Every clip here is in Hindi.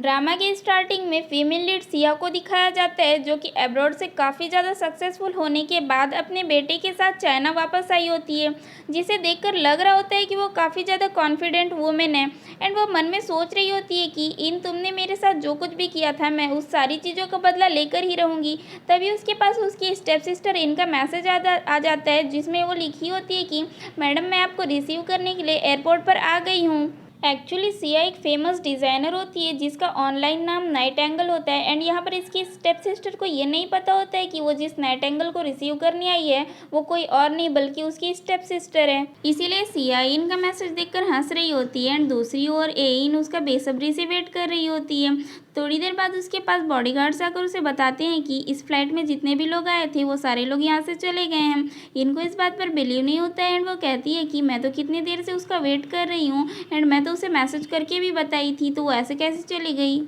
ड्रामा की स्टार्टिंग में फीमेल लीड सिया को दिखाया जाता है, जो कि अब्रॉड से काफ़ी ज़्यादा सक्सेसफुल होने के बाद अपने बेटे के साथ चाइना वापस आई होती है, जिसे देखकर लग रहा होता है कि वो काफ़ी ज़्यादा कॉन्फिडेंट वुमेन है। एंड वो मन में सोच रही होती है कि इन तुमने मेरे साथ जो कुछ भी किया था मैं उस सारी चीज़ों का बदला लेकर ही रहूँगी। तभी उसके पास उसकी स्टेप सिस्टर इनका मैसेज आ जाता है, जिसमें वो लिखी होती है कि मैडम, मैं आपको रिसीव करने के लिए एयरपोर्ट पर आ गई हूँ। एक्चुअली सिया एक फेमस डिज़ाइनर होती है, जिसका ऑनलाइन नाम नाइट एंगल होता है। एंड यहाँ पर इसकी स्टेप सिस्टर को ये नहीं पता होता है कि वो जिस नाइट एंगल को रिसीव करने आई है वो कोई और नहीं बल्कि उसकी स्टेप सिस्टर है। इसीलिए सिया इन का मैसेज देखकर हंस रही होती है एंड दूसरी ओर एइन उसका बेसब्री से वेट कर रही होती है। थोड़ी देर बाद उसके पास बॉडीगार्ड्स आकर उसे बताते हैं कि इस फ्लाइट में जितने भी लोग आए थे वो सारे लोग यहाँ से चले गए हैं। इनको इस बात पर बिलीव नहीं होता है एंड वो कहती है कि मैं तो कितनी देर से उसका वेट कर रही हूँ एंड मैं तो उसे मैसेज करके भी बताई थी, तो वो ऐसे कैसे चली गई।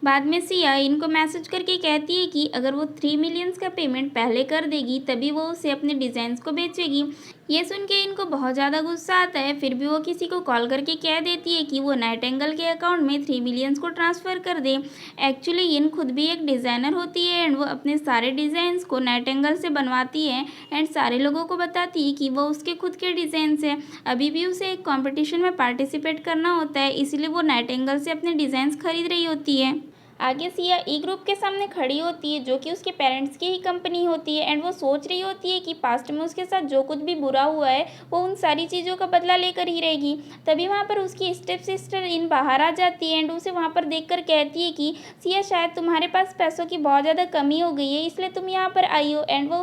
बाद में सिया इनको मैसेज करके कहती है कि अगर वो 3 मिलियंस का पेमेंट पहले कर देगी तभी वो उसे अपने डिज़ाइंस को बेचेगी। ये सुन के इनको बहुत ज़्यादा गुस्सा आता है, फिर भी वो किसी को कॉल करके कह देती है कि वो नाइट एंगल के अकाउंट में 3 मिलियंस को ट्रांसफ़र कर दे। एक्चुअली इन खुद भी एक डिज़ाइनर होती है एंड वो अपने सारे डिज़ाइंस को नाइट एंगल से बनवाती है एंड सारे लोगों को बताती है कि वो उसके खुद के डिज़ाइंस है। अभी भी उसे एक कॉम्पिटिशन में पार्टिसिपेट करना होता है, इसीलिए वो नाइट एंगल से अपने डिज़ाइंस खरीद रही होती है। आगे सिया ई ग्रुप के सामने खड़ी होती है, जो कि उसके पेरेंट्स की ही कंपनी होती है। एंड वो सोच रही होती है कि पास्ट में उसके साथ जो कुछ भी बुरा हुआ है वो उन सारी चीज़ों का बदला लेकर ही रहेगी। तभी वहाँ पर उसकी स्टेप सिस्टर इन बाहर आ जाती है एंड उसे वहाँ पर देखकर कहती है कि सिया, शायद तुम्हारे पास पैसों की बहुत ज़्यादा कमी हो गई है, इसलिए तुम यहाँ पर आई हो। एंड वो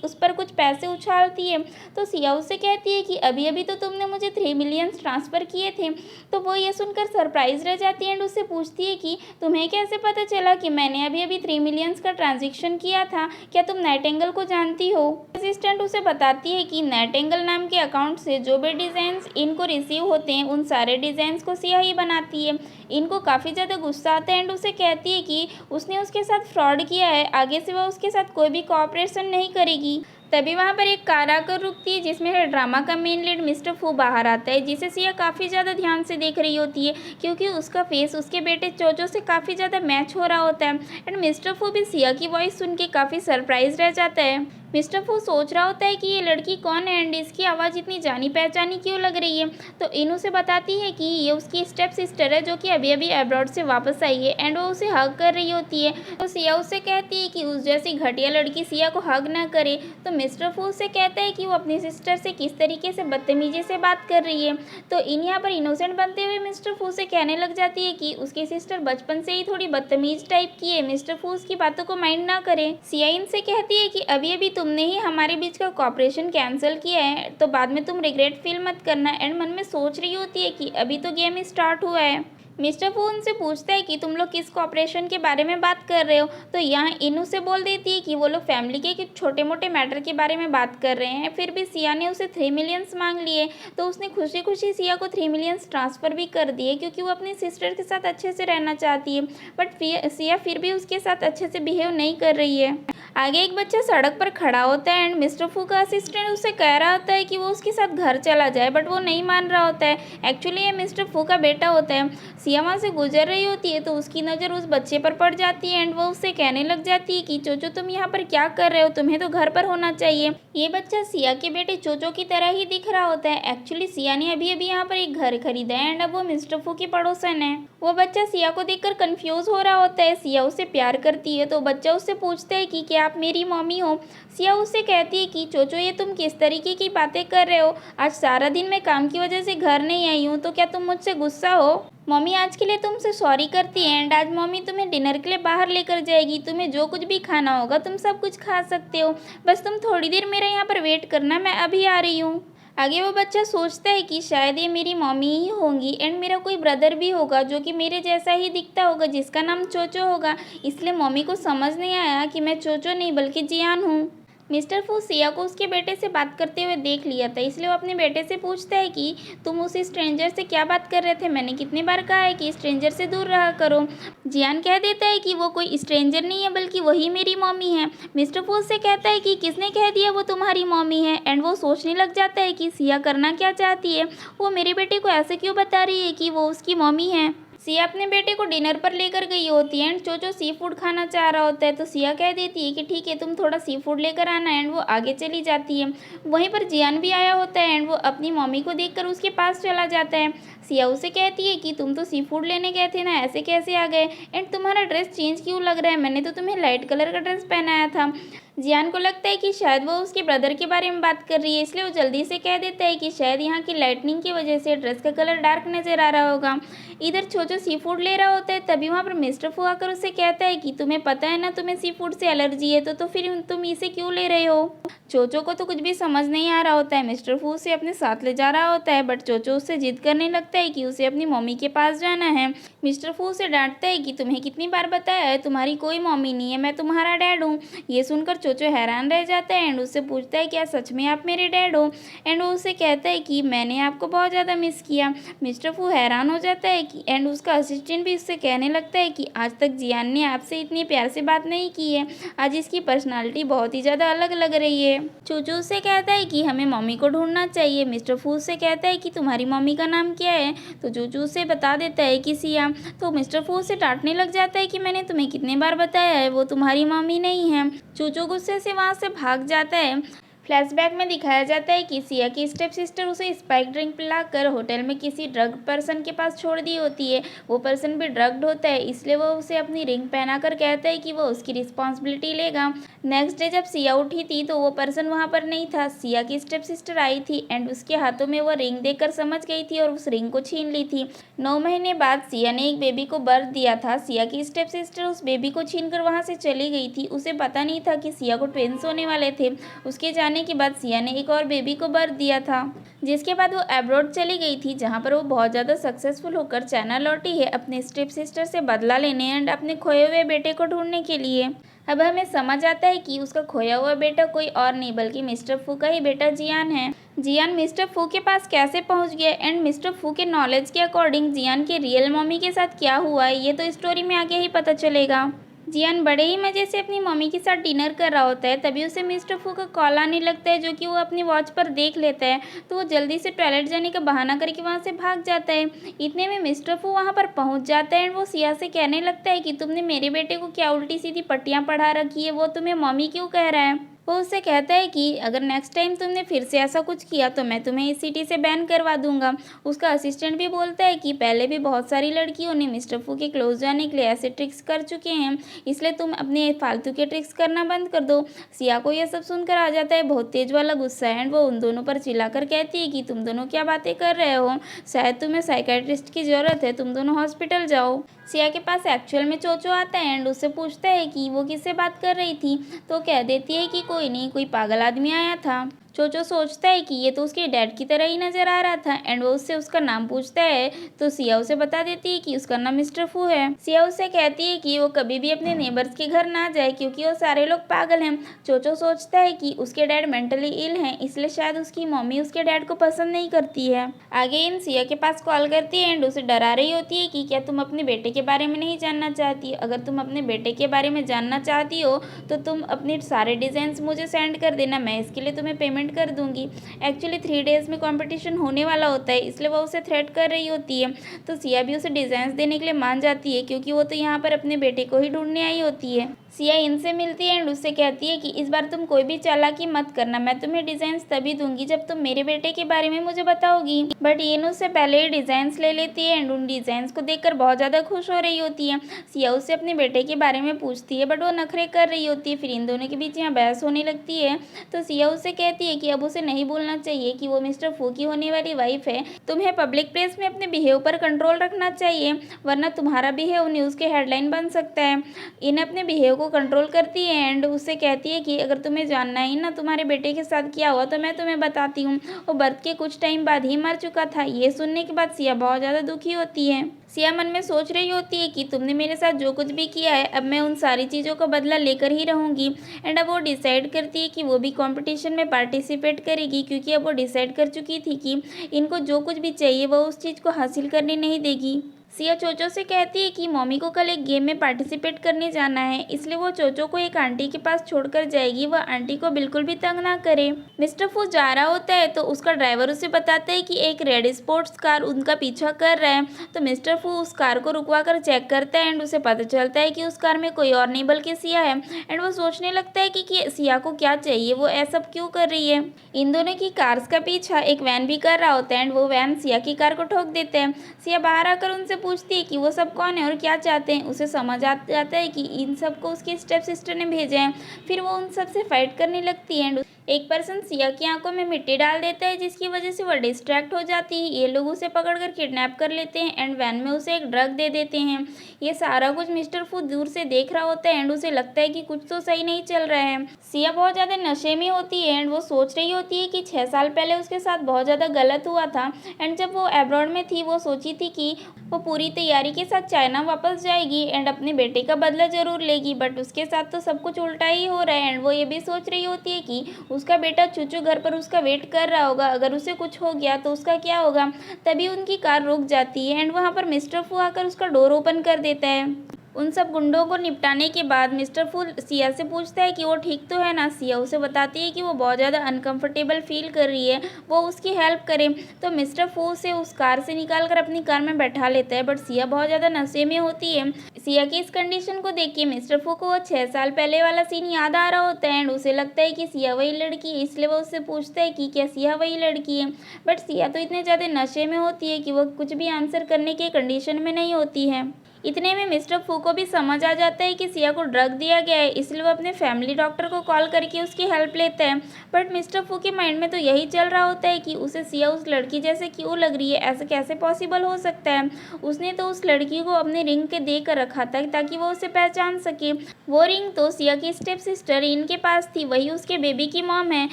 उस पर कुछ पैसे उछालती है, तो सिया उससे कहती है कि अभी अभी तो तुमने मुझे 3 मिलियंस ट्रांसफ़र किए थे। तो वो ये सुनकर सरप्राइज रह जाती है एंड उससे पूछती है कि तुम्हें कैसे पता चला कि मैंने अभी अभी 3 मिलियंस का ट्रांजैक्शन किया था, क्या तुम नाइट एंगल को जानती हो। असिस्टेंट उसे बताती है कि नाइट एंगल नाम के अकाउंट से जो भी डिज़ाइंस इनको रिसीव होते हैं उन सारे डिज़ाइंस को सिया ही बनाती है। इनको काफ़ी ज़्यादा गुस्सा आता है एंड उसे कहती है कि उसने उसके साथ फ्रॉड किया है, आगे से वह उसके साथ कोई भी कोऑपरेशन नहीं करेगी। तभी वहाँ पर एक कार आकर रुकती है, जिसमें है ड्रामा का मेन लीड मिस्टर फू बाहर आता है, जिसे सिया काफ़ी ज़्यादा ध्यान से देख रही होती है, क्योंकि उसका फेस उसके बेटे चोचो से काफ़ी ज़्यादा मैच हो रहा होता है। एंड मिस्टर फू भी सिया की वॉइस सुन के काफ़ी सरप्राइज रह जाता है। मिस्टर फू सोच रहा होता है कि ये लड़की कौन है एंड इसकी आवाज़ इतनी जानी पहचानी क्यों लग रही है। तो इन उसे बताती है कि ये उसकी स्टेप सिस्टर है, जो कि अभी अभी अब्रॉड से वापस आई है एंड वो उसे हग कर रही होती है। तो सिया उससे कहती है कि उस जैसी घटिया लड़की सिया को हग ना करे। तो मिस्टर फू से कहता है कि वो अपनी सिस्टर से किस तरीके से बदतमीजी से बात कर रही है। तो इन यहाँ पर इनोसेंट बनते हुए मिस्टर फू से कहने लग जाती है कि उसकी सिस्टर बचपन से ही थोड़ी बदतमीज टाइप की है, मिस्टर फू उसकी बातों को माइंड ना करे। सिया इनसे कहती है कि अभी अभी तुमने ही हमारे बीच का कॉपरेशन कैंसिल किया है, तो बाद में तुम रिग्रेट फील मत करना। एंड मन में सोच रही होती है कि अभी तो गेम स्टार्ट हुआ है। मिस्टर फू उनसे पूछता है कि तुम लोग किस कॉपरेशन के बारे में बात कर रहे हो। तो यहाँ इनू से बोल देती है कि वो लोग फैमिली के कुछ छोटे मोटे मैटर के बारे में बात कर रहे हैं। फिर भी सिया ने उसे 3 मिलियंस मांग लिए, तो उसने खुशी खुशी सिया को 3 मिलियंस ट्रांसफ़र भी कर दिए, क्योंकि वो अपनी सिस्टर के साथ अच्छे से रहना चाहती है। बट सिया फिर भी उसके साथ अच्छे से बिहेव नहीं कर रही है। आगे एक बच्चा सड़क पर खड़ा होता है एंड मिस्टर फू का असिस्टेंट उससे कह रहा होता है कि वो उसके साथ घर चला जाए, बट वो नहीं मान रहा होता है। एक्चुअली ये मिस्टर फू का बेटा होता है। सिया वहाँ से गुजर रही होती है तो उसकी नज़र उस बच्चे पर पड़ जाती है एंड वो उससे कहने लग जाती है कि चोचो, तुम यहाँ पर क्या कर रहे हो, तुम्हें तो घर पर होना चाहिए। ये बच्चा सिया के बेटे चोचो की तरह ही दिख रहा होता है। एक्चुअली सिया ने अभी अभी यहाँ पर एक घर खरीदा है एंड अब वो मिस्टर फू की पड़ोसन है। वो बच्चा सिया को देखकर कंफ्यूज हो रहा होता है। सिया उससे प्यार करती है तो बच्चा उससे पूछता है कि क्या आप मेरी मम्मी हो। सिया उससे कहती है कि चोचो, ये तुम किस तरीके की बातें कर रहे हो, आज सारा दिन मैं काम की वजह से घर नहीं आई हूँ, तो क्या तुम मुझसे गुस्सा हो। मम्मी आज के लिए तुमसे सॉरी करती है एंड आज मम्मी तुम्हें डिनर के लिए बाहर लेकर जाएगी, तुम्हें जो कुछ भी खाना होगा तुम सब कुछ खा सकते हो, बस तुम थोड़ी देर मेरे यहाँ पर वेट करना, मैं अभी आ रही हूँ। आगे वो बच्चा सोचता है कि शायद ये मेरी मम्मी ही होंगी एंड मेरा कोई ब्रदर भी होगा जो कि मेरे जैसा ही दिखता होगा, जिसका नाम चोचो होगा, इसलिए मम्मी को समझ नहीं आया कि मैं चोचो नहीं बल्कि जियान हूँ। मिस्टर फू सिया को उसके बेटे से बात करते हुए देख लिया था, इसलिए वो अपने बेटे से पूछता है कि तुम उस स्ट्रेंजर से क्या बात कर रहे थे, मैंने कितनी बार कहा है कि स्ट्रेंजर से दूर रहा करो। जियान कह देता है कि वो कोई स्ट्रेंजर नहीं है बल्कि वही मेरी मम्मी है। मिस्टर फू से कहता है कि किसने कह दिया वो तुम्हारी मम्मी है। एंड वो सोचने लग जाता है कि सिया करना क्या चाहती है, वो मेरे बेटे को ऐसे क्यों बता रही है कि वो उसकी मम्मी है। सिया अपने बेटे को डिनर पर लेकर गई होती है एंड चोचो सी फूड खाना चाह रहा होता है, तो सिया कह देती है कि ठीक है, तुम थोड़ा सी फूड लेकर आना, एंड वो आगे चली जाती है। वहीं पर जियान भी आया होता है एंड वो अपनी मम्मी को देखकर उसके पास चला जाता है। सिया उसे कहती है कि तुम तो सी फूड लेने गए थे ना, ऐसे कैसे आ गए, एंड तुम्हारा ड्रेस चेंज क्यों लग रहा है, मैंने तो तुम्हें लाइट कलर का ड्रेस पहनाया था। जियान को लगता है कि शायद वो उसके ब्रदर के बारे में बात कर रही है, इसलिए वो जल्दी से कह देता है कि शायद यहाँ की लाइटनिंग की वजह से ड्रेस का कलर डार्क नज़र आ रहा होगा। इधर छोचो सी फूड ले रहा होता है, तभी वहाँ पर मिस्टर फू आकर उसे कहता है कि तुम्हें पता है ना तुम्हें सी फूड से एलर्जी है, तो फिर तुम इसे क्यों ले रहे हो। चोचो को तो कुछ भी समझ नहीं आ रहा होता है। मिस्टर फू उसे अपने साथ ले जा रहा होता है, बट चोचो उससे जिद करने लगता है कि उसे अपनी मम्मी के पास जाना है। मिस्टर फू उसे डांटता है कि तुम्हें कितनी बार बताया है, तुम्हारी कोई मम्मी नहीं है, मैं तुम्हारा डैड हूँ। ये सुनकर चोचो हैरान रह जाता है एंड उससे पूछता है क्या सच में आप मेरे डैड हो, एंड वो उसे कहता है कि मैंने आपको बहुत ज़्यादा मिस किया। मिस्टर फू हैरान हो जाता है कि एंड उसका असिस्टेंट भी उससे कहने लगता है कि आज तक जियान ने आपसे इतनी प्यार से बात नहीं की है, आज इसकी पर्सनालिटी बहुत ही ज़्यादा अलग लग रही है। चूचू उससे कहता है कि हमें मम्मी को ढूंढना चाहिए। मिस्टर फू से कहता है कि तुम्हारी मम्मी का नाम क्या है, तो चूचू उसे बता देता है कि सिया। तो मिस्टर फू से डांटने लग जाता है कि मैंने तुम्हें कितने बार बताया है वो तुम्हारी मम्मी नहीं है। चूचू गुस्से से वहाँ से भाग जाता है। फ्लैशबैक में दिखाया जाता है कि सिया की स्टेप सिस्टर उसे स्पाइक ड्रिंक पिलाकर होटल में किसी ड्रग पर्सन के पास छोड़ दी होती है। वो पर्सन भी ड्रग्ड होता है, इसलिए वो उसे अपनी रिंग पहनाकर कहता है कि वो उसकी रिस्पॉन्सिबिलिटी लेगा। नेक्स्ट डे जब सिया उठी थी तो वो पर्सन वहाँ पर नहीं था। सिया की स्टेप सिस्टर आई थी एंड उसके हाथों में वो रिंग देखकर समझ गई थी और उस रिंग को छीन ली थी। 9 महीने बाद सिया ने एक बेबी को बर्थ दिया था। सिया की स्टेप सिस्टर उस बेबी को छीनकर वहाँ से चली गई थी। उसे पता नहीं था कि सिया को ट्विंस होने वाले थे। उसके जाने के बाद सिया ने एक और बेबी को बर्थ दिया था, जिसके बाद वो अब्रॉड चली गई थी, जहां पर वो बहुत ज़्यादा सक्सेसफुल होकर चाइना लौटी है अपने स्टेप सिस्टर से बदला लेने एंड अपने खोए हुए बेटे को ढूंढने के लिए। अब हमें समझ आता है कि उसका खोया हुआ बेटा कोई और नहीं बल्कि मिस्टर फू का ही बेटा जियान है। जियान मिस्टर फू के पास कैसे पहुंच गया एंड मिस्टर फू के नॉलेज के अकॉर्डिंग जियान के रियल मम्मी के साथ क्या हुआ है, ये तो स्टोरी में आगे ही पता चलेगा। जियान बड़े ही मज़े से अपनी मम्मी के साथ डिनर कर रहा होता है, तभी उसे मिस्टर फू का कॉल आने लगता है, जो कि वो अपनी वॉच पर देख लेता है। तो वो जल्दी से टॉयलेट जाने का बहाना करके वहाँ से भाग जाता है। इतने में मिस्टर फू वहाँ पर पहुँच जाता है एंड वो सिया से कहने लगता है कि तुमने मेरे बेटे को क्या उल्टी सीधी पट्टियाँ पढ़ा रखी है, वो तुम्हें मम्मी क्यों कह रहा है। वो उससे कहता है कि अगर नेक्स्ट टाइम तुमने फिर से ऐसा कुछ किया तो मैं तुम्हें इस सिटी से बैन करवा दूंगा। उसका असिस्टेंट भी बोलता है कि पहले भी बहुत सारी लड़कियों ने मिस्टर फू के क्लोज जाने के लिए ऐसे ट्रिक्स कर चुके हैं, इसलिए तुम अपने फालतू के ट्रिक्स करना बंद कर दो। सिया को यह सब सुनकर आ जाता है बहुत तेज वाला गुस्सा एंड वो उन दोनों पर चिल्लाकर कहती है कि तुम दोनों क्या बातें कर रहे हो, शायद तुम्हें साइकेट्रिस्ट की ज़रूरत है, तुम दोनों हॉस्पिटल जाओ। सिया के पास एक्चुअल में चोचो आता है एंड उससे पूछता है कि वो किससे बात कर रही थी, तो कह देती है कि कोई नहीं, कोई पागल आदमी आया था। चोचो सोचता है कि ये तो उसके डैड की तरह ही नज़र आ रहा था एंड वो उससे उसका नाम पूछता है, तो सिया उसे बता देती है कि उसका नाम मिस्टर फू है। सिया उससे कहती है कि वो कभी भी अपने नेबर्स के घर ना जाए क्योंकि वो सारे लोग पागल हैं। चोचो सोचता है कि उसके डैड मेंटली इल हैं, इसलिए शायद उसकी मम्मी उसके डैड को पसंद नहीं करती है। आगे इन सिया के पास कॉल करती है एंड उसे डरा रही होती है कि क्या तुम अपने बेटे के बारे में नहीं जानना चाहती, अगर तुम अपने बेटे के बारे में जानना चाहती हो तो तुम अपने सारे डिज़ाइंस मुझे सेंड कर देना, मैं इसके लिए तुम्हें पेमेंट कर दूंगी। एक्चुअली 3 डेज में कंपटीशन होने वाला होता है, इसलिए वो उसे थ्रेट कर रही होती है। तो सिया भी उसे डिज़ाइंस देने के लिए मान जाती है क्योंकि वो तो यहाँ पर अपने बेटे को ही ढूंढने आई होती है। सिया इनसे मिलती है एंड उससे कहती है कि इस बार तुम कोई भी चालाकी मत करना, मैं तुम्हें डिज़ाइंस तभी दूंगी जब तुम मेरे बेटे के बारे में मुझे बताओगी। बट इन उससे पहले ही डिज़ाइंस ले लेती है एंड उन डिज़ाइंस को देखकर बहुत ज़्यादा खुश हो रही होती है। सिया उससे अपने बेटे के बारे में पूछती है बट वो नखरे कर रही होती है। फिर इन दोनों के बीच यहाँ बहस होने लगती है। तो सिया उससे कहती है कि अब उसे नहीं बोलना चाहिए कि वो मिस्टर फू की होने वाली वाइफ है, तुम्हें पब्लिक प्लेस में अपने बिहेव पर कंट्रोल रखना चाहिए, वरना तुम्हारा बिहेव न्यूज़ के हेडलाइन बन सकता है। इन अपने बिहेव को कंट्रोल करती है एंड उससे कहती है कि अगर तुम्हें जानना ही ना तुम्हारे बेटे के साथ क्या हुआ तो मैं तुम्हें बताती हूँ, वो बर्थ के कुछ टाइम बाद ही मर चुका था। ये सुनने के बाद सिया बहुत ज़्यादा दुखी होती है। सिया मन में सोच रही होती है कि तुमने मेरे साथ जो कुछ भी किया है अब मैं उन सारी चीज़ों का बदला लेकर ही रहूँगी। एंड अब वो डिसाइड करती है कि वो भी कंपटीशन में पार्टिसिपेट करेगी क्योंकि अब वो डिसाइड कर चुकी थी कि इनको जो कुछ भी चाहिए वो उस चीज़ को हासिल करने नहीं देगी। सिया चोचो से कहती है कि मम्मी को कल एक गेम में पार्टिसिपेट करने जाना है, इसलिए वो चोचो को एक आंटी के पास छोड़कर जाएगी। वह आंटी को बिल्कुल भी तंग ना करे। मिस्टर फू जा रहा होता है तो उसका ड्राइवर उसे बताता है कि एक रेड स्पोर्ट्स कार उनका पीछा कर रहा है। तो मिस्टर फू उस कार को रुकवा कर चेक करता है एंड उसे पता चलता है कि उस कार में कोई और नहीं बल्कि सिया है। एंड वो सोचने लगता है कि सिया को क्या चाहिए, वो ऐसा क्यों कर रही है। इन दोनों की कार्स का पीछा एक वैन भी कर रहा होता है एंड वो वैन सिया की कार को ठोक देते हैं। सिया बाहर आकर उनसे पूछती है कि वो सब कौन है और क्या चाहते हैं। उसे समझ आ जाता है कि इन सबको उसकी स्टेप सिस्टर ने भेजा है। फिर वो उन सब से फाइट करने लगती है एंड एक पर्सन सिया की आंखों में मिट्टी डाल देता है, जिसकी वजह से वह डिस्ट्रैक्ट हो जाती है। ये लोग उसे पकड़कर किडनैप कर लेते हैं एंड वैन में उसे एक ड्रग दे देते हैं। ये सारा कुछ मिस्टर फू दूर से देख रहा होता है एंड उसे लगता है कि कुछ तो सही नहीं चल रहा है। सिया बहुत ज़्यादा नशे में होती है एंड वो सोच रही होती है कि 6 साल पहले उसके साथ बहुत ज़्यादा गलत हुआ था एंड जब वो अब्रॉड में थी वो सोची थी कि वो पूरी तैयारी के साथ चाइना वापस जाएगी एंड अपने बेटे का बदला जरूर लेगी, बट उसके साथ तो सब कुछ उल्टा ही हो रहा है। एंड वो ये भी सोच रही होती है कि उसका बेटा चूचू घर पर उसका वेट कर रहा होगा, अगर उसे कुछ हो गया तो उसका क्या होगा। तभी उनकी कार रुक जाती है एंड वहाँ पर मिस्टर फू आकर उसका डोर ओपन कर देता है। उन सब गुंडों को निपटाने के बाद मिस्टर फू सिया से पूछता है कि वो ठीक तो है ना। सिया उसे बताती है कि वो बहुत ज़्यादा अनकंफर्टेबल फील कर रही है, वो उसकी हेल्प करे। तो मिस्टर फू उसे उस कार से निकाल कर अपनी कार में बैठा लेता है, बट सिया बहुत ज़्यादा नशे में होती है। सिया की इस कंडीशन को देख के मिस्टर फू को वो 6 साल पहले वाला सीन याद आ रहा होता है एंड उसे लगता है कि सिया वही लड़की है, इसलिए वो उससे पूछता है कि क्या सिया वही लड़की है। बट सिया तो इतने ज़्यादा नशे में होती है कि वो कुछ भी आंसर करने के कंडीशन में नहीं होती है। इतने में मिस्टर फू को भी समझ आ जाता है कि सिया को ड्रग दिया गया है, इसलिए वो अपने फैमिली डॉक्टर को कॉल करके उसकी हेल्प लेता है। बट मिस्टर फू के माइंड में तो यही चल रहा होता है कि उसे सिया उस लड़की जैसे क्यों लग रही है, ऐसा कैसे पॉसिबल हो सकता है। उसने तो उस लड़की को अपने रिंग के दे कर रखा था ताकि वो उसे पहचान सके। वो रिंग तो सिया की स्टेप सिस्टर इनके पास थी, वही उसके बेबी की मॉम है।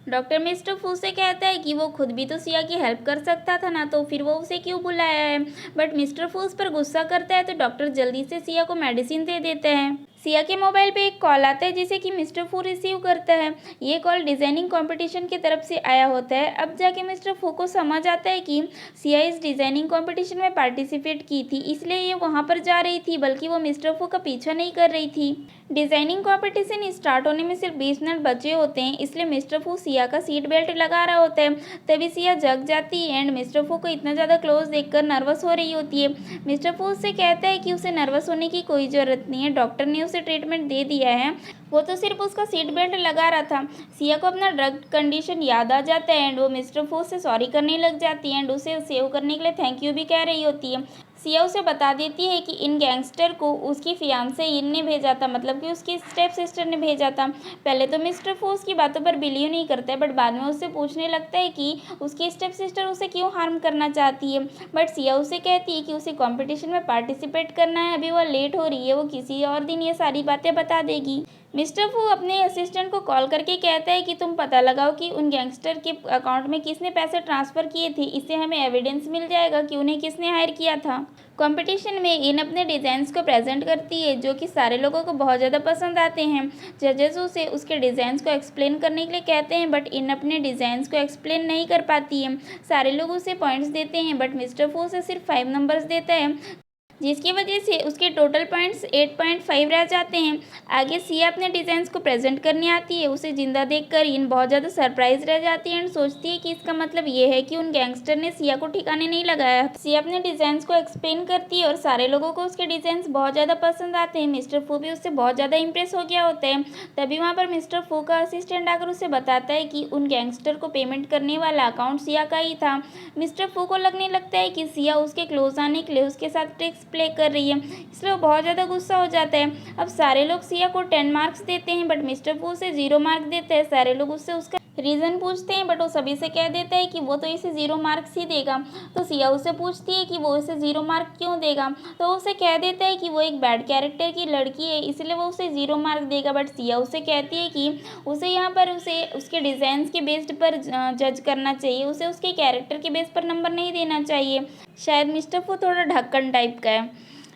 डॉक्टर मिस्टर फू से कहता है कि वो खुद भी तो सिया की हेल्प कर सकता था ना, तो फिर वो उसे क्यों बुलाया है। बट मिस्टर फू उस पर गुस्सा करता है तो डॉक्टर जल्दी से सिया को मेडिसिन दे देते हैं। सिया के मोबाइल पे एक कॉल आता है जिसे कि मिस्टर फू रिसीव करता है। ये कॉल डिज़ाइनिंग कंपटीशन की तरफ से आया होता है। अब जाके मिस्टर फू को समझ आता है कि सिया इस डिज़ाइनिंग कंपटीशन में पार्टिसिपेट की थी, इसलिए ये वहाँ पर जा रही थी, बल्कि वो मिस्टर फू का पीछा नहीं कर रही थी। डिज़ाइनिंग कंपटीशन स्टार्ट होने में सिर्फ 20 मिनट बचे होते हैं, इसलिए मिस्टर फू सिया का सीट बेल्ट लगा रहा होता है। तभी सिया जग जाती है एंड मिस्टर फू को इतना ज़्यादा क्लोज देखकर नर्वस हो रही होती है। मिस्टर फू उससे कहता है कि उसे नर्वस होने की कोई ज़रूरत नहीं है, डॉक्टर ने उसे ट्रीटमेंट दे दिया है, वो तो सिर्फ उसका सीट बेल्ट लगा रहा था। सिया को अपना ड्रग कंडीशन याद आ जाता है एंड वो मिस्टर फू से सॉरी करने लग जाती है एंड उसे सेव करने के लिए थैंक यू भी कह रही होती है। सिया उसे बता देती है कि इन गैंगस्टर को उसकी फियांसे इन ने भेजा था, मतलब कि उसकी स्टेप सिस्टर ने भेजा था। पहले तो मिस्टर फू उसकी बातों पर बिलीव नहीं करता है, बट बाद में उससे पूछने लगता है कि उसकी स्टेप सिस्टर उसे क्यों हार्म करना चाहती है। बट सिया उसे कहती है कि उसे कंपटीशन में पार्टिसिपेट करना है, अभी वो लेट हो रही है, वो किसी और दिन ये सारी बातें बता देगी। मिस्टर फू अपने असिस्टेंट को कॉल करके कहता है कि तुम पता लगाओ कि उन गैंगस्टर के अकाउंट में किसने पैसे ट्रांसफ़र किए थे, इससे हमें एविडेंस मिल जाएगा कि उन्हें किसने हायर किया था। कंपटीशन में इन अपने डिज़ाइंस को प्रेजेंट करती है जो कि सारे लोगों को बहुत ज़्यादा पसंद आते हैं। जजेस उसे उसके डिज़ाइंस को एक्सप्लेन करने के लिए कहते हैं, बट इन अपने डिज़ाइंस को एक्सप्लेन नहीं कर पाती है। सारे लोग उसे पॉइंट्स देते हैं, बट मिस्टर फू उसे सिर्फ 5 नंबर्स देता है, जिसकी वजह से उसके टोटल पॉइंट्स 8.5 रह जाते हैं। आगे सिया अपने डिज़ाइंस को प्रेजेंट करने आती है। उसे जिंदा देखकर इन बहुत ज़्यादा सरप्राइज रह जाती है एंड सोचती है कि इसका मतलब ये है कि उन गैंगस्टर ने सिया को ठिकाने नहीं लगाया। सिया अपने डिज़ाइंस को एक्सप्लेन करती है और सारे लोगों को उसके डिज़ाइंस बहुत ज़्यादा पसंद आते हैं। मिस्टर फू भी उससे बहुत ज़्यादा इंप्रेस हो गया होता है। तभी वहाँ पर मिस्टर फू का असिस्टेंट आकर उसे बताता है कि उन गैंगस्टर को पेमेंट करने वाला अकाउंट सिया का ही था। मिस्टर फू को लगने लगता है कि सिया उसके क्लोज आने के लिए उसके साथ ट्रिक्स प्ले कर रही है, इसलिए वो बहुत ज़्यादा गुस्सा हो जाता है। अब सारे लोग सिया को 10 मार्क्स देते हैं, बट मिस्टर फू उसे 0 मार्क देते हैं। सारे लोग उससे उसका रीज़न पूछते हैं, बट वो सभी से कह देता है कि वो तो इसे 0 मार्क्स ही देगा। तो सिया उससे पूछती है कि वो इसे 0 मार्क क्यों देगा, तो उसे कह देता है कि वो एक बैड कैरेक्टर की लड़की है, इसलिए वो उसे 0 मार्क देगा। बट सिया उसे कहती है कि उसे यहाँ पर उसे उसके डिज़ाइंस के बेस्ड पर जज करना चाहिए, उसे उसके कैरेक्टर के बेस पर नंबर नहीं देना चाहिए। शायद मिस्टर फू थोड़ा ढक्कन टाइप का है।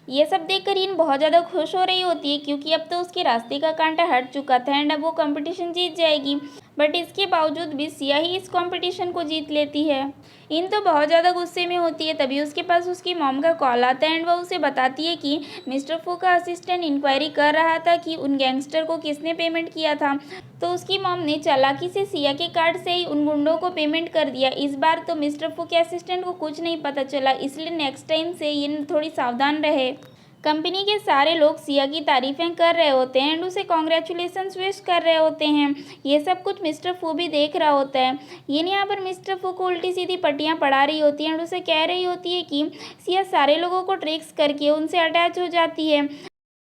ये सब देखकर इन बहुत ज़्यादा खुश हो रही होती है, क्योंकि अब तो उसके रास्ते का कांटा हट चुका था एंड अब वो कंपटीशन जीत जाएगी। बट इसके बावजूद भी सिया ही इस कंपटीशन को जीत लेती है। इन तो बहुत ज़्यादा गुस्से में होती है, तभी उसके पास उसकी मॉम का कॉल आता है एंड वह उसे बताती है कि मिस्टर फू का असिस्टेंट इंक्वायरी कर रहा था कि उन गैंगस्टर को किसने पेमेंट किया था। तो उसकी मॉम ने चालाकी से सिया के कार्ड से ही उन गुंडों को पेमेंट कर दिया। इस बार तो मिस्टर फू के असिस्टेंट को कुछ नहीं पता चला, इसलिए नेक्स्ट टाइम से ये थोड़ी सावधान रहे। कंपनी के सारे लोग सिया की तारीफें कर रहे होते हैं एंड उसे कॉन्ग्रेचुलेशंस विश कर रहे होते हैं। ये सब कुछ मिस्टर फू भी देख रहा होता है। ये यहाँ पर मिस्टर फू को उल्टी सीधी पट्टियाँ पढ़ा रही होती है एंड उसे कह रही होती है कि सिया सारे लोगों को ट्रिक्स करके उनसे अटैच हो जाती है।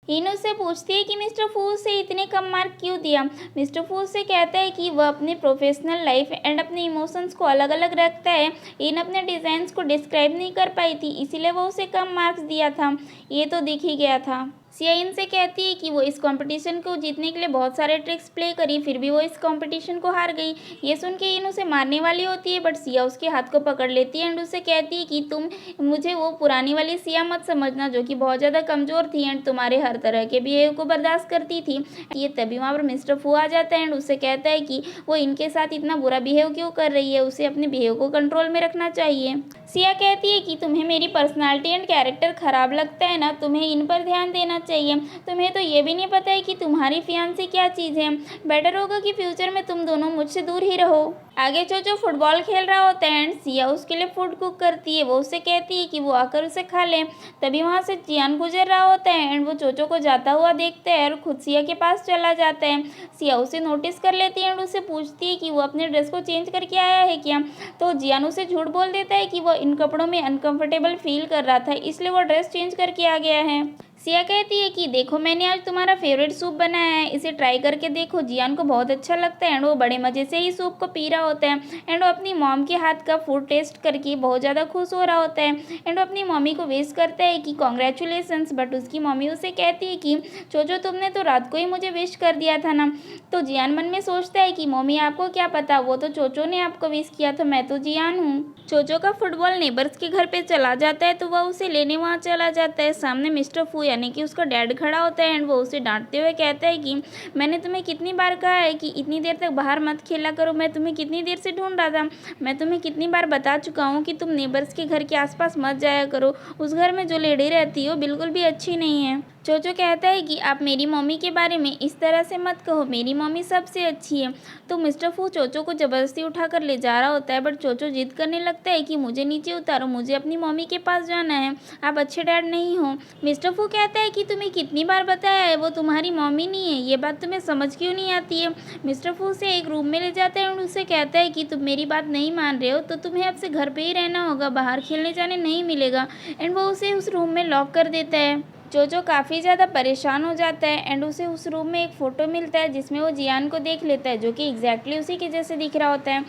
इन उससे पूछती है कि मिस्टर फू से इतने कम मार्क क्यों दिया। मिस्टर फू से कहता है कि वह अपने प्रोफेशनल लाइफ एंड अपने इमोशंस को अलग अलग रखता है। इन अपने डिज़ाइंस को डिस्क्राइब नहीं कर पाई थी, इसीलिए वो उसे कम मार्क्स दिया था। ये तो दिख ही गया था। सिया इन से कहती है कि वो इस कंपटीशन को जीतने के लिए बहुत सारे ट्रिक्स प्ले करी, फिर भी वो इस कंपटीशन को हार गई। ये सुन के इन उसे मारने वाली होती है, बट सिया उसके हाथ को पकड़ लेती है एंड उसे कहती है कि तुम मुझे वो पुरानी वाली सिया मत समझना जो कि बहुत ज़्यादा कमज़ोर थी एंड तुम्हारे हर तरह के बिहेव को बर्दाश्त करती थी। ये तभी वहाँ पर मिस्टर फू आ जाता है एंड उससे कहता है कि वो इनके साथ इतना बुरा बिहेव क्यों कर रही है, उसे अपने बिहेव को कंट्रोल में रखना चाहिए। सिया कहती है कि तुम्हें मेरी पर्सनालिटी एंड कैरेक्टर ख़राब लगता है ना, तुम्हें इन पर ध्यान देना चाहिए। तुम्हें तो ये भी नहीं पता है कि तुम्हारी फियांसी क्या चीज़ है। बेटर होगा कि फ्यूचर में तुम दोनों मुझसे दूर ही रहो। आगे चोचो फुटबॉल खेल रहा होता है एंड सिया उसके लिए फूड कुक करती है। वो उससे कहती है कि वो आकर उसे खा ले। तभी वहाँ से जियान गुजर रहा होता है एंड वो चोचो को जाता हुआ देखता है और खुद सिया के पास चला जाता है। सिया उसे नोटिस कर लेती है एंड उससे पूछती है कि वो अपने ड्रेस को चेंज करके आया है क्या। तो जियान उसे झूठ बोल देता है कि वो इन कपड़ों में अनकंफर्टेबल फील कर रहा था, इसलिए वो ड्रेस चेंज करके आ गया है। सिया कहती है कि देखो मैंने आज तुम्हारा फेवरेट सूप बनाया है, इसे ट्राई करके देखो। जियान को बहुत अच्छा लगता है एंड वो बड़े मज़े से ही सूप को पी रहा होता है एंड वो अपनी मॉम के हाथ का फूड टेस्ट करके बहुत ज़्यादा खुश हो रहा होता है एंड वो अपनी मम्मी को विश करता है कि कॉन्ग्रेचुलेसन्स। बट उसकी मम्मी उसे कहती है कि चोचो तुमने तो रात को ही मुझे विश कर दिया था ना। तो जियान मन में सोचता है कि मम्मी आपको क्या पता, वो तो चोचो ने आपको विश किया था, मैं तो जियान हूँ। चोचो का फुटबॉल नेबर्स के घर पे चला जाता है तो वह उसे लेने वहाँ चला जाता है। सामने मिस्टर फू यानी कि उसका डैड खड़ा होता है एंड वो उसे डांटते हुए कहता है कि मैंने तुम्हें कितनी बार कहा है कि इतनी देर तक बाहर मत खेला करो, मैं तुम्हें कितनी देर से ढूंढ रहा था। मैं तुम्हें कितनी बार बता चुका हूँ कि तुम नेबर्स के घर के आसपास मत जाया करो, उस घर में जो लेडी रहती है वो बिल्कुल भी अच्छी नहीं है। चोचो कहता है कि आप मेरी मम्मी के बारे में इस तरह से मत कहो, मेरी मम्मी सबसे अच्छी है। तो मिस्टर फू चोचो को ज़बरदस्ती उठाकर ले जा रहा होता है, बट चोचो जिद करने लगता है कि मुझे नीचे उतारो, मुझे अपनी मम्मी के पास जाना है, आप अच्छे डैड नहीं हो। मिस्टर फू कहता है कि तुम्हें कितनी बार बताया है वो तुम्हारी मम्मी नहीं है, ये बात तुम्हें समझ क्यों नहीं आती है। मिस्टर फू उसे एक रूम में ले जाता है और उससे कहता है कि तुम मेरी बात नहीं मान रहे हो तो तुम्हें अब से घर पे ही रहना होगा, बाहर खेलने जाने नहीं मिलेगा। एंड वो उसे उस रूम में लॉक कर देता है। जोजो काफ़ी ज़्यादा परेशान हो जाता है एंड उसे उस रूम में एक फ़ोटो मिलता है जिसमें वो जियान को देख लेता है जो कि एग्जैक्टली उसी के जैसे दिख रहा होता है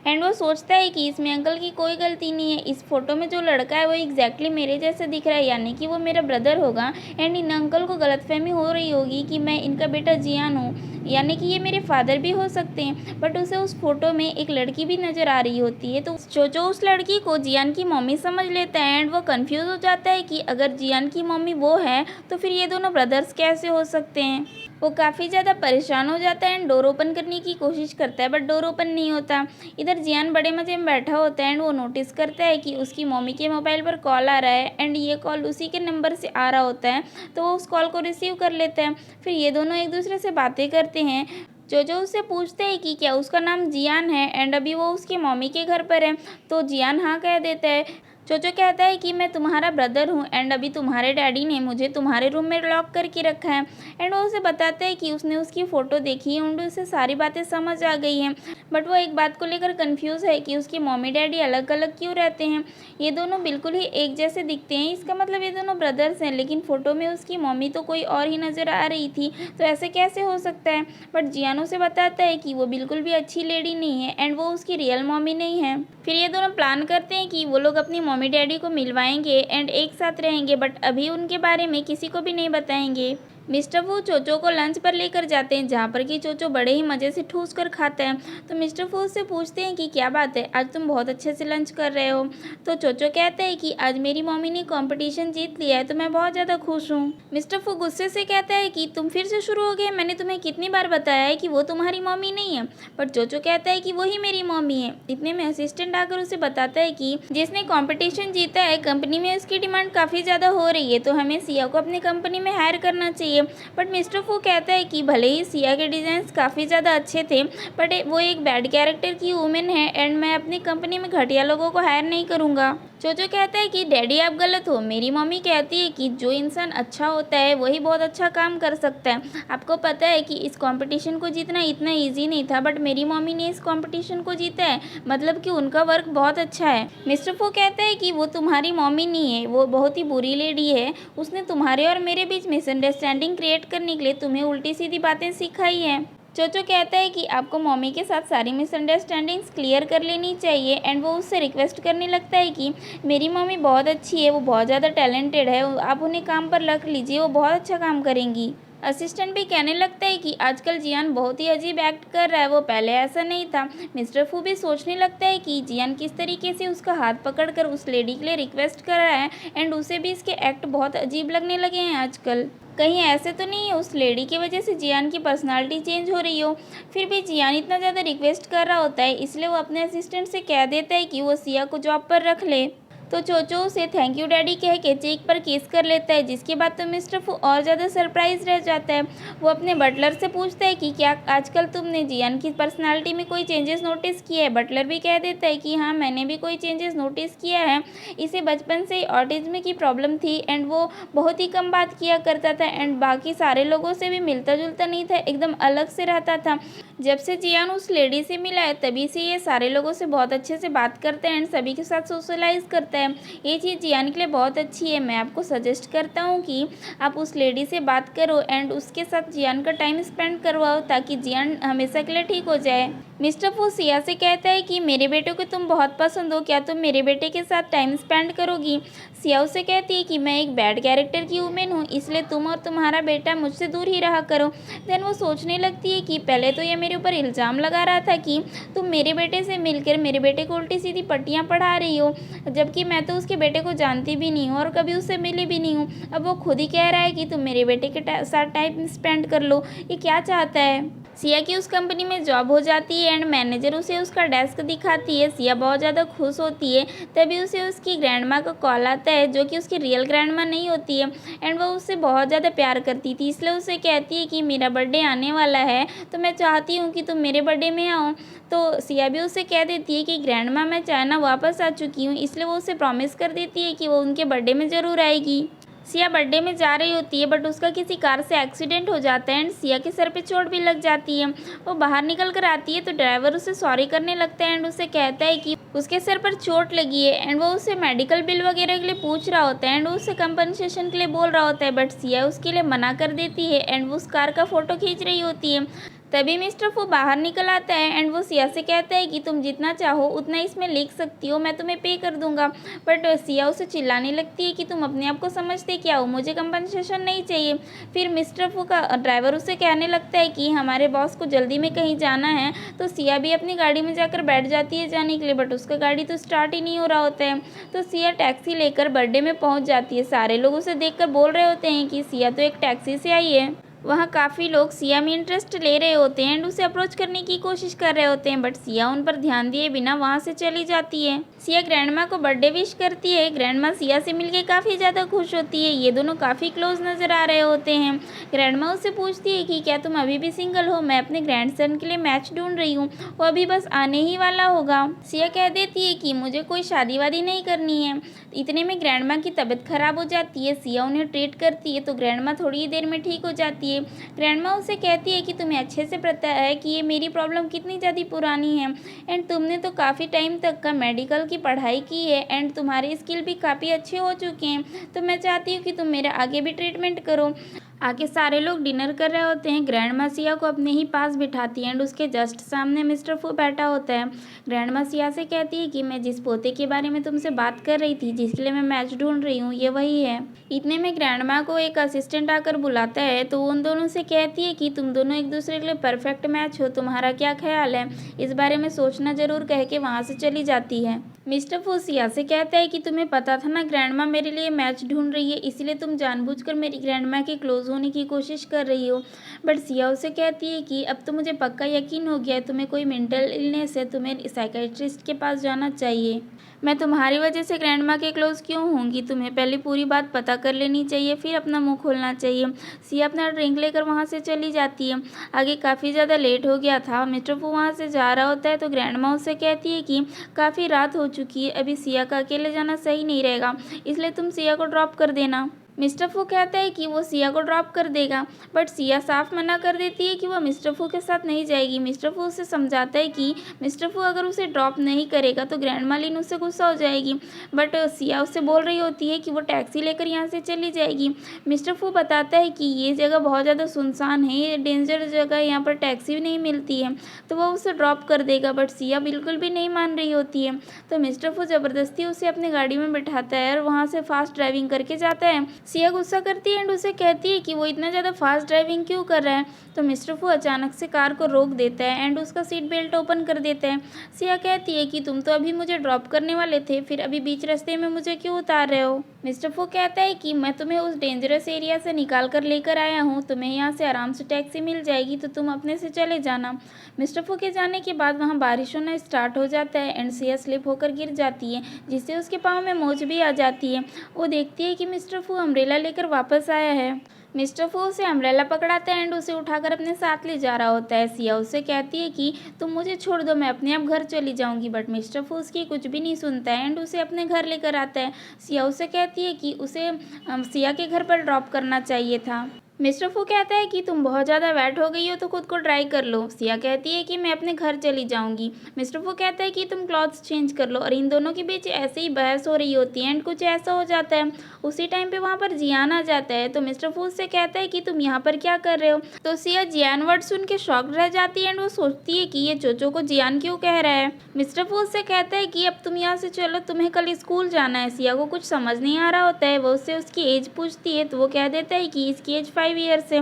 एंड वो सोचता है कि इसमें अंकल की कोई गलती नहीं है, इस फोटो में जो लड़का है वो एग्जैक्टली मेरे जैसे दिख रहा है यानी कि वो मेरा ब्रदर होगा एंड इन अंकल को गलतफहमी हो रही होगी कि मैं इनका बेटा जियान हूँ यानी कि ये मेरे फादर भी हो सकते हैं। बट उसे उस फोटो में एक लड़की भी नज़र आ रही होती है तो जो उस लड़की को जियान की मम्मी समझ लेता है एंड वो कंफ्यूज हो जाता है कि अगर जियान की मम्मी वो है तो फिर ये दोनों ब्रदर्स कैसे हो सकते हैं। वो काफ़ी ज़्यादा परेशान हो जाता है एंड डोर ओपन करने की कोशिश करता है बट डोर ओपन नहीं होता। इधर जियान बड़े मज़े में बैठा होता है एंड वो नोटिस करता है कि उसकी मम्मी के मोबाइल पर कॉल आ रहा है एंड ये कॉल उसी के नंबर से आ रहा होता है तो वो उस कॉल को रिसीव कर लेता है। फिर ये दोनों एक दूसरे से बातें करते हैं। जो उससे पूछते हैं कि क्या उसका नाम जियान है एंड अभी वो उसकी मम्मी के घर पर है तो जियान हाँ कह देता है। चोचो कहता है कि मैं तुम्हारा ब्रदर हूँ एंड अभी तुम्हारे डैडी ने मुझे तुम्हारे रूम में लॉक करके रखा है एंड वो उसे बताता है कि उसने उसकी फ़ोटो देखी है एंड उसे सारी बातें समझ आ गई हैं बट वो एक बात को लेकर कंफ्यूज है कि उसके मम्मी डैडी अलग अलग क्यों रहते हैं। ये दोनों बिल्कुल ही एक जैसे दिखते हैं, इसका मतलब ये दोनों ब्रदर्स हैं, लेकिन फ़ोटो में उसकी मम्मी तो कोई और ही नज़र आ रही थी तो ऐसे कैसे हो सकता है। बट जियानो से बताता है कि वो बिल्कुल भी अच्छी लेडी नहीं है एंड वो उसकी रियल मम्मी नहीं है। फिर ये दोनों प्लान करते हैं कि वो लोग अपनी मम्मी डैडी को मिलवाएंगे एंड एक साथ रहेंगे बट अभी उनके बारे में किसी को भी नहीं बताएंगे। मिस्टर फू चोचो को लंच पर लेकर जाते हैं, जहाँ पर कि चोचो बड़े ही मज़े से ठूस कर खाता है। तो मिस्टर फू उससे पूछते हैं कि क्या बात है, आज तुम बहुत अच्छे से लंच कर रहे हो। तो चोचो कहता है कि आज मेरी मम्मी ने कंपटीशन जीत लिया है, तो मैं बहुत ज़्यादा खुश हूँ। मिस्टर फू गुस्से से कहता है कि तुम फिर से शुरू हो गए, मैंने तुम्हें कितनी बार बताया है कि वो तुम्हारी मम्मी नहीं है। पर चोचो कहता है कि वही मेरी मम्मी है। इतने में असिस्टेंट आकर उसे बताता है कि जिसने कंपटीशन जीता है, कंपनी में उसकी डिमांड काफ़ी ज़्यादा हो रही है, तो हमें सिया को अपनी कंपनी में हायर करना चाहिए। बट मिस्टर फू कहता है कि भले ही सिया के डिज़ाइंस काफ़ी ज़्यादा अच्छे थे, बट वो एक बैड कैरेक्टर की वूमेन है एंड मैं अपनी कंपनी में घटिया लोगों को हायर नहीं करूँगा। चोचो कहता है कि डैडी आप गलत हो, मेरी मम्मी कहती है कि जो इंसान अच्छा होता है वही बहुत अच्छा काम कर सकता है। आपको पता है कि इस कंपटीशन को जीतना इतना इजी नहीं था, बट मेरी मम्मी ने इस कंपटीशन को जीता है, मतलब कि उनका वर्क बहुत अच्छा है। मिस्टर फू कहता है कि वो तुम्हारी मम्मी नहीं है, वो बहुत ही बुरी लेडी है। उसने तुम्हारे और मेरे बीच मिसअंडरस्टैंडिंग क्रिएट करने के लिए तुम्हें उल्टी सीधी बातें सिखाई है। चोचो कहता है कि आपको मम्मी के साथ सारी मिसअंडरस्टैंडिंग्स क्लियर कर लेनी चाहिए एंड वो उससे रिक्वेस्ट करने लगता है कि मेरी मम्मी बहुत अच्छी है, वो बहुत ज़्यादा टैलेंटेड है, आप उन्हें काम पर रख लीजिए, वो बहुत अच्छा काम करेंगी। असिस्टेंट भी कहने लगता है कि आजकल जियान बहुत ही अजीब एक्ट कर रहा है, वो पहले ऐसा नहीं था। मिस्टर फू भी सोचने लगता है कि जियान किस तरीके से उसका हाथ पकड़कर उस लेडी के लिए रिक्वेस्ट कर रहा है एंड उसे भी इसके एक्ट बहुत अजीब लगने लगे हैं आजकल। कहीं ऐसे तो नहीं है उस लेडी की वजह से जियान की पर्सनालिटी चेंज हो रही हो। फिर भी जियान इतना ज़्यादा रिक्वेस्ट कर रहा होता है, इसलिए वो अपने असिस्टेंट से कह देता है कि वो सिया को जॉब पर रख ले। तो चोचो उसे थैंक यू डैडी कह के चेक पर किस कर लेता है, जिसके बाद तो मिस्टर फू और ज़्यादा सरप्राइज रह जाता है। वो अपने बटलर से पूछता है कि क्या आजकल तुमने जियान की पर्सनालिटी में कोई चेंजेस नोटिस किए है। बटलर भी कह देता है कि हाँ, मैंने भी कोई चेंजेस नोटिस किया है। इसे बचपन से ऑटिज्म की प्रॉब्लम थी एंड वो बहुत ही कम बात किया करता था एंड बाकी सारे लोगों से भी मिलता जुलता नहीं था, एकदम अलग से रहता था। जब से जियान उस लेडी से मिला है तभी से ये सारे लोगों से बहुत अच्छे से बात करता है एंड सभी के साथ सोशलाइज करता है। ये चीज़ जियान के लिए बहुत अच्छी है। मैं आपको सजेस्ट करता हूँ कि आप उस लेडी से बात करो एंड उसके साथ जियान का टाइम स्पेंड करवाओ, ताकि जियान हमेशा के लिए ठीक हो जाए। मिस्टर फू सिया से कहता है कि मेरे बेटे को तुम बहुत पसंद हो, क्या तुम मेरे बेटे के साथ टाइम स्पेंड करोगी। सिया उसे कहती है कि मैं एक बैड कैरेक्टर की वुमेन हूँ, इसलिए तुम और तुम्हारा बेटा मुझसे दूर ही रहा करो। देन वो सोचने लगती है कि पहले तो ये मेरे ऊपर इल्ज़ाम लगा रहा था कि तुम मेरे बेटे से मिलकर मेरे बेटे को उल्टी सीधी पट्टियाँ पढ़ा रही हो, जबकि मैं तो उसके बेटे को जानती भी नहीं हूँ और कभी उससे मिली भी नहीं हूँ। अब वो खुद ही कह रहा है कि तुम मेरे बेटे के साथ टाइम स्पेंड कर लो। ये क्या चाहता है। सिया की उस कंपनी में जॉब हो जाती है एंड मैनेजर उसे उसका डेस्क दिखाती है। सिया बहुत ज़्यादा खुश होती है। तभी उसे उसकी ग्रैंडमा का कॉल आता है, जो कि उसकी रियल ग्रैंडमा नहीं होती है एंड वो उससे बहुत ज़्यादा प्यार करती थी, इसलिए उसे कहती है कि मेरा बर्थडे आने वाला है, तो मैं चाहती हूँ कि तुम मेरे बर्थडे में आओ। तो सिया भी उसे कह देती है कि ग्रैंडमा मैं चाइना वापस आ चुकी हूँ, इसलिए वो उसे प्रॉमिस कर देती है कि वो उनके बर्थडे में ज़रूर आएगी। सिया बर्थडे में जा रही होती है बट उसका किसी कार से एक्सीडेंट हो जाता है एंड सिया के सर पे चोट भी लग जाती है। वो बाहर निकल कर आती है तो ड्राइवर उसे सॉरी करने लगता है एंड उसे कहता है कि उसके सर पर चोट लगी है एंड वो उससे मेडिकल बिल वगैरह के लिए पूछ रहा होता है एंड वो उससे कंपनसेशन के लिए बोल रहा होता है, बट सिया उसके लिए मना कर देती है एंड वो उस कार का फ़ोटो खींच रही होती है। तभी मिस्टर फू बाहर निकल आता है एंड वो सिया से कहता है कि तुम जितना चाहो उतना इसमें लिख सकती हो, मैं तुम्हें पे कर दूंगा। बट सिया उसे चिल्लाने लगती है कि तुम अपने आप को समझते क्या हो, मुझे कंपनसेशन नहीं चाहिए। फिर मिस्टर फू का ड्राइवर उसे कहने लगता है कि हमारे बॉस को जल्दी में कहीं जाना है, तो सिया भी अपनी गाड़ी में जाकर बैठ जाती है जाने के लिए, बट उसका गाड़ी तो स्टार्ट ही नहीं हो रहा होता है। तो सिया टैक्सी लेकर बर्थडे में पहुँच जाती है। सारे लोग उसे देख बोल रहे होते हैं कि सिया तो एक टैक्सी से आई है। वहाँ काफ़ी लोग सिया में इंटरेस्ट ले रहे होते हैं एंड उसे अप्रोच करने की कोशिश कर रहे होते हैं, बट सिया उन पर ध्यान दिए बिना वहाँ से चली जाती है। सिया ग्रैंडमा को बर्थडे विश करती है। ग्रैंडमा सिया से मिलके काफ़ी ज़्यादा खुश होती है। ये दोनों काफ़ी क्लोज नज़र आ रहे होते हैं। ग्रैंडमा उससे पूछती है कि क्या तुम अभी भी सिंगल हो, मैं अपने ग्रैंडसन के लिए मैच ढूंढ रही हूँ, वो अभी बस आने ही वाला होगा। सिया कह देती है कि मुझे कोई शादी वादी नहीं करनी है। इतने में ग्रैंडमा की तबीयत खराब हो जाती है। सिया उन्हें ट्रीट करती है तो ग्रैंडमा थोड़ी ही देर में ठीक हो जाती है। ग्रैंडमा उसे कहती है कि तुम्हें अच्छे से पता है कि ये मेरी प्रॉब्लम कितनी ज़्यादा पुरानी है एंड तुमने तो काफ़ी टाइम तक का मेडिकल की पढ़ाई की है एंड तुम्हारे स्किल भी काफ़ी अच्छे हो चुके हैं, तो मैं चाहती हूँ कि तुम मेरा आगे भी ट्रीटमेंट करो। आगे सारे लोग डिनर कर रहे होते हैं। ग्रैंड माँ सिया को अपने ही पास बिठाती है एंड उसके जस्ट सामने मिस्टर फू बैठा होता है। ग्रैंड माँ सिया से कहती है कि मैं जिस पोते के बारे में तुमसे बात कर रही थी, जिसके लिए मैं मैच ढूंढ रही हूँ, ये वही है। इतने में ग्रैंड माँ को एक असिस्टेंट आकर बुलाता है तो वो उन दोनों से कहती है कि तुम दोनों एक दूसरे के लिए परफेक्ट मैच हो, तुम्हारा क्या ख्याल है, इस बारे में सोचना जरूर, कह के वहाँ से चली जाती है। मिस्टर फू सिया से कहता है कि तुम्हें पता था ना ग्रैंड माँ मेरे लिए मैच ढूंढ रही है, इसीलिए तुम जानबूझकर मेरी ग्रैंड माँ के क्लोज होने की कोशिश कर रही हो। बट सिया उसे कहती है कि अब तो मुझे पक्का यकीन हो गया है तुम्हें कोई मेंटल इलनेस है, तुम्हें साइकेट्रिस्ट के पास जाना चाहिए। मैं तुम्हारी वजह से ग्रैंड माँ के क्लोज क्यों होंगी, तुम्हें पहले पूरी बात पता कर लेनी चाहिए, फिर अपना मुंह खोलना चाहिए। सिया अपना ड्रिंक लेकर वहाँ से चली जाती है। आगे काफ़ी ज़्यादा लेट हो गया था। मिस्टर फू वहाँ से जा रहा होता है तो ग्रैंड माँ उससे कहती है कि काफ़ी रात हो चुकी है, अभी सिया का अकेले जाना सही नहीं रहेगा, इसलिए तुम सिया को ड्रॉप कर देना। मिस्टर फू कहता है कि वो सिया को ड्रॉप कर देगा, बट सिया साफ मना कर देती है कि वो मिस्टर फू के साथ नहीं जाएगी। मिस्टर फू उसे समझाता है कि मिस्टर फू अगर उसे ड्रॉप नहीं करेगा तो ग्रैंड मालिन उससे गुस्सा हो जाएगी, बट सिया उससे बोल रही होती है कि वो टैक्सी लेकर यहाँ से चली जाएगी। मिस्टर फू बताता है कि ये जगह बहुत ज़्यादा सुनसान है, ये डेंजर जगह है, यहाँ पर टैक्सी भी नहीं मिलती है, तो वो उसे ड्रॉप कर देगा, बट सिया बिल्कुल भी नहीं मान रही होती है। तो मिस्टर फू ज़बरदस्ती उसे अपनी गाड़ी में बिठाता है और वहाँ से फास्ट ड्राइविंग करके जाता है। सिया गुस्सा करती है एंड उसे कहती है कि वो इतना ज़्यादा फास्ट ड्राइविंग क्यों कर रहा है। तो मिस्टर फू अचानक से कार को रोक देता है एंड उसका सीट बेल्ट ओपन कर देता है। सिया कहती है कि तुम तो अभी मुझे ड्रॉप करने वाले थे, फिर अभी बीच रास्ते में मुझे क्यों उतार रहे हो। मिस्टर फू कहता है कि मैं तुम्हें उस डेंजरस एरिया से निकाल कर लेकर आया हूँ, तुम्हें यहाँ से आराम से टैक्सी मिल जाएगी, तो तुम अपने से चले जाना। मिस्टर फू के जाने के बाद वहाँ बारिश होना स्टार्ट हो जाता है एंड सिया स्लिप होकर गिर जाती है, जिससे उसके पाँव में मोच भी आ जाती है। वो देखती है कि मिस्टर फू अम्ब्रेला लेकर वापस आया है। मिस्टर फू उसे अम्ब्रेला पकड़ाता है एंड उसे उठाकर अपने साथ ले जा रहा होता है। सिया उसे कहती है कि तुम मुझे छोड़ दो, मैं अपने आप घर चली जाऊंगी, बट मिस्टर फू उसकी कुछ भी नहीं सुनता है एंड उसे अपने घर लेकर आता है। सिया उसे कहती है कि उसे सिया के घर पर ड्रॉप करना चाहिए था। मिस्टर फू कहता है कि तुम बहुत ज़्यादा वेट हो गई हो तो खुद को ट्राई कर लो। सिया कहती है कि मैं अपने घर चली जाऊंगी। मिस्टर फू कहता है कि तुम क्लॉथ्स चेंज कर लो, और इन दोनों के बीच ऐसे ही बहस हो रही होती है एंड कुछ ऐसा हो जाता है। उसी टाइम पे वहाँ पर जियान आ जाता है तो मिस्टर फू से कहता है कि तुम यहाँ पर क्या कर रहे हो। तो सिया जियान वर्ड सुन के शॉक रह जाती है एंड वो सोचती है कि ये चोचो को जियान क्यों कह रहा है। मिस्टर फू से कहता है कि अब तुम यहाँ से चलो, तुम्हें कल स्कूल जाना है। सिया को कुछ समझ नहीं आ रहा होता है, वो उससे उसकी एज पूछती है तो वो कह देता है कि इसकी एज 5 ईयर्स है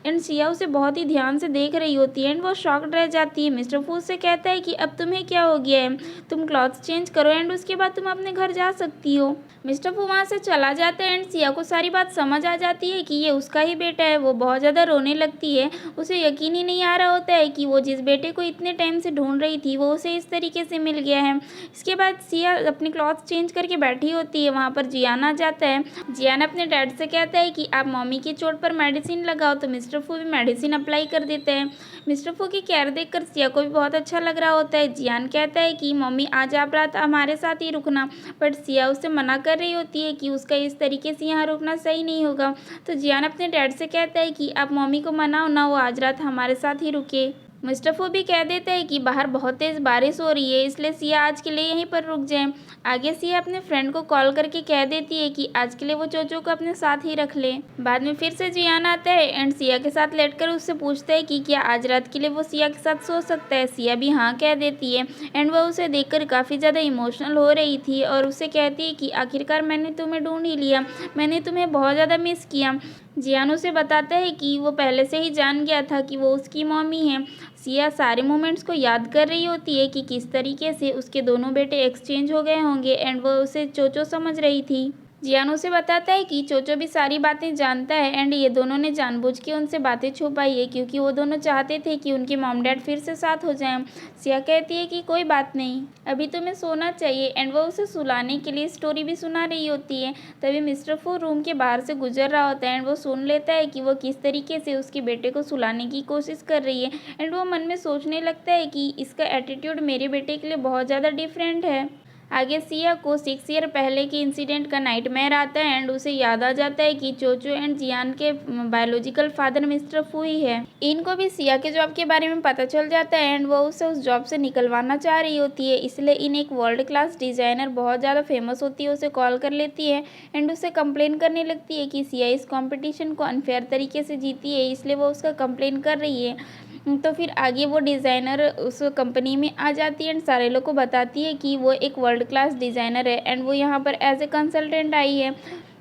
एंड सिया उसे बहुत ही ध्यान से देख रही होती है एंड वो शॉक्ड रह जाती है। मिस्टर फू से कहता है कि अब तुम्हें क्या हो गया है, तुम क्लॉथ चेंज करो एंड उसके बाद तुम अपने घर जा सकती हो। मिस्टर फू वहाँ से चला जाता है एंड सिया को सारी बात समझ आ जाती है कि ये उसका ही बेटा है। वो बहुत ज़्यादा रोने लगती है, उसे यकीन ही नहीं आ रहा होता है कि वो जिस बेटे को इतने टाइम से ढूंढ रही थी वो उसे इस तरीके से मिल गया है। इसके बाद सिया अपनी क्लॉथ चेंज करके बैठी होती है, वहाँ पर जियान आ जाता है। जियान अपने डैड से कहता है कि आप मम्मी की चोट पर मेडिसिन लगाओ, तो मिस्टर फू भी मेडिसिन अप्लाई कर देते हैं। मिस्टर फू की केयर देखकर सिया को भी बहुत अच्छा लग रहा होता है। जियान कहता है कि मम्मी आज आप रात हमारे साथ ही रुकना, बट सिया उससे मना कर रही होती है कि उसका इस तरीके से यहाँ रुकना सही नहीं होगा। तो जियान अपने डैड से कहता है कि आप मम्मी को मनाओ ना, वो आज रात हमारे साथ ही रुके। मिस्टर फू भी कह देता है कि बाहर बहुत तेज़ बारिश हो रही है, इसलिए सिया आज के लिए यहीं पर रुक जाए। आगे सिया अपने फ्रेंड को कॉल करके कह देती है कि आज के लिए वो चोचो को अपने साथ ही रख ले। बाद में फिर से जियान आता है एंड सिया के साथ लेटकर उससे पूछता है कि क्या आज रात के लिए वो सिया के साथ सो सकता है। सिया भी हाँ कह देती है एंड वह उसे देखकर काफ़ी ज़्यादा इमोशनल हो रही थी और उससे कहती है कि आखिरकार मैंने तुम्हें ढूंढ ही लिया, मैंने तुम्हें बहुत ज़्यादा मिस किया। जियान उसे बताता है कि वो पहले से ही जान गया था कि वो उसकी मम्मी है। सिया सारे मोमेंट्स को याद कर रही होती है कि किस तरीके से उसके दोनों बेटे एक्सचेंज हो गए होंगे एंड वो उसे चोचो समझ रही थी। जियान उसे बताता है कि चोचो भी सारी बातें जानता है एंड ये दोनों ने जानबूझ के उनसे बातें छुपाई है क्योंकि वो दोनों चाहते थे कि उनके मॉम डैड फिर से साथ हो जाएं। सिया कहती है कि कोई बात नहीं, अभी तुम्हें सोना चाहिए एंड वो उसे सुलाने के लिए स्टोरी भी सुना रही होती है। तभी मिस्टर फू रूम के बाहर से गुजर रहा होता है एंड वो सुन लेता है कि वो किस तरीके से उसके बेटे को सुलाने की कोशिश कर रही है एंड वो मन में सोचने लगता है कि इसका एटीट्यूड मेरे बेटे के लिए बहुत ज़्यादा डिफरेंट है। आगे सिया को 6 ईयर पहले के इंसिडेंट का नाइटमेयर आता है एंड उसे याद आ जाता है कि चोचो एंड जियान के बायोलॉजिकल फादर मिस्टर फू ही है। इनको भी सिया के जॉब के बारे में पता चल जाता है एंड वो उसे उस जॉब से निकलवाना चाह रही होती है, इसलिए इन एक वर्ल्ड क्लास डिजाइनर बहुत ज़्यादा फेमस होती है उसे कॉल कर लेती है एंड उसे कंप्लेन करने लगती है कि सिया इस कंपटीशन को अनफेयर तरीके से जीती है, इसलिए वो उसका कंप्लेन कर रही है। तो फिर आगे वो डिज़ाइनर उस कंपनी में आ जाती है एंड सारे लोग को बताती है कि वो एक वर्ल्ड क्लास डिज़ाइनर है एंड वो यहाँ पर एज ए कंसल्टेंट आई है।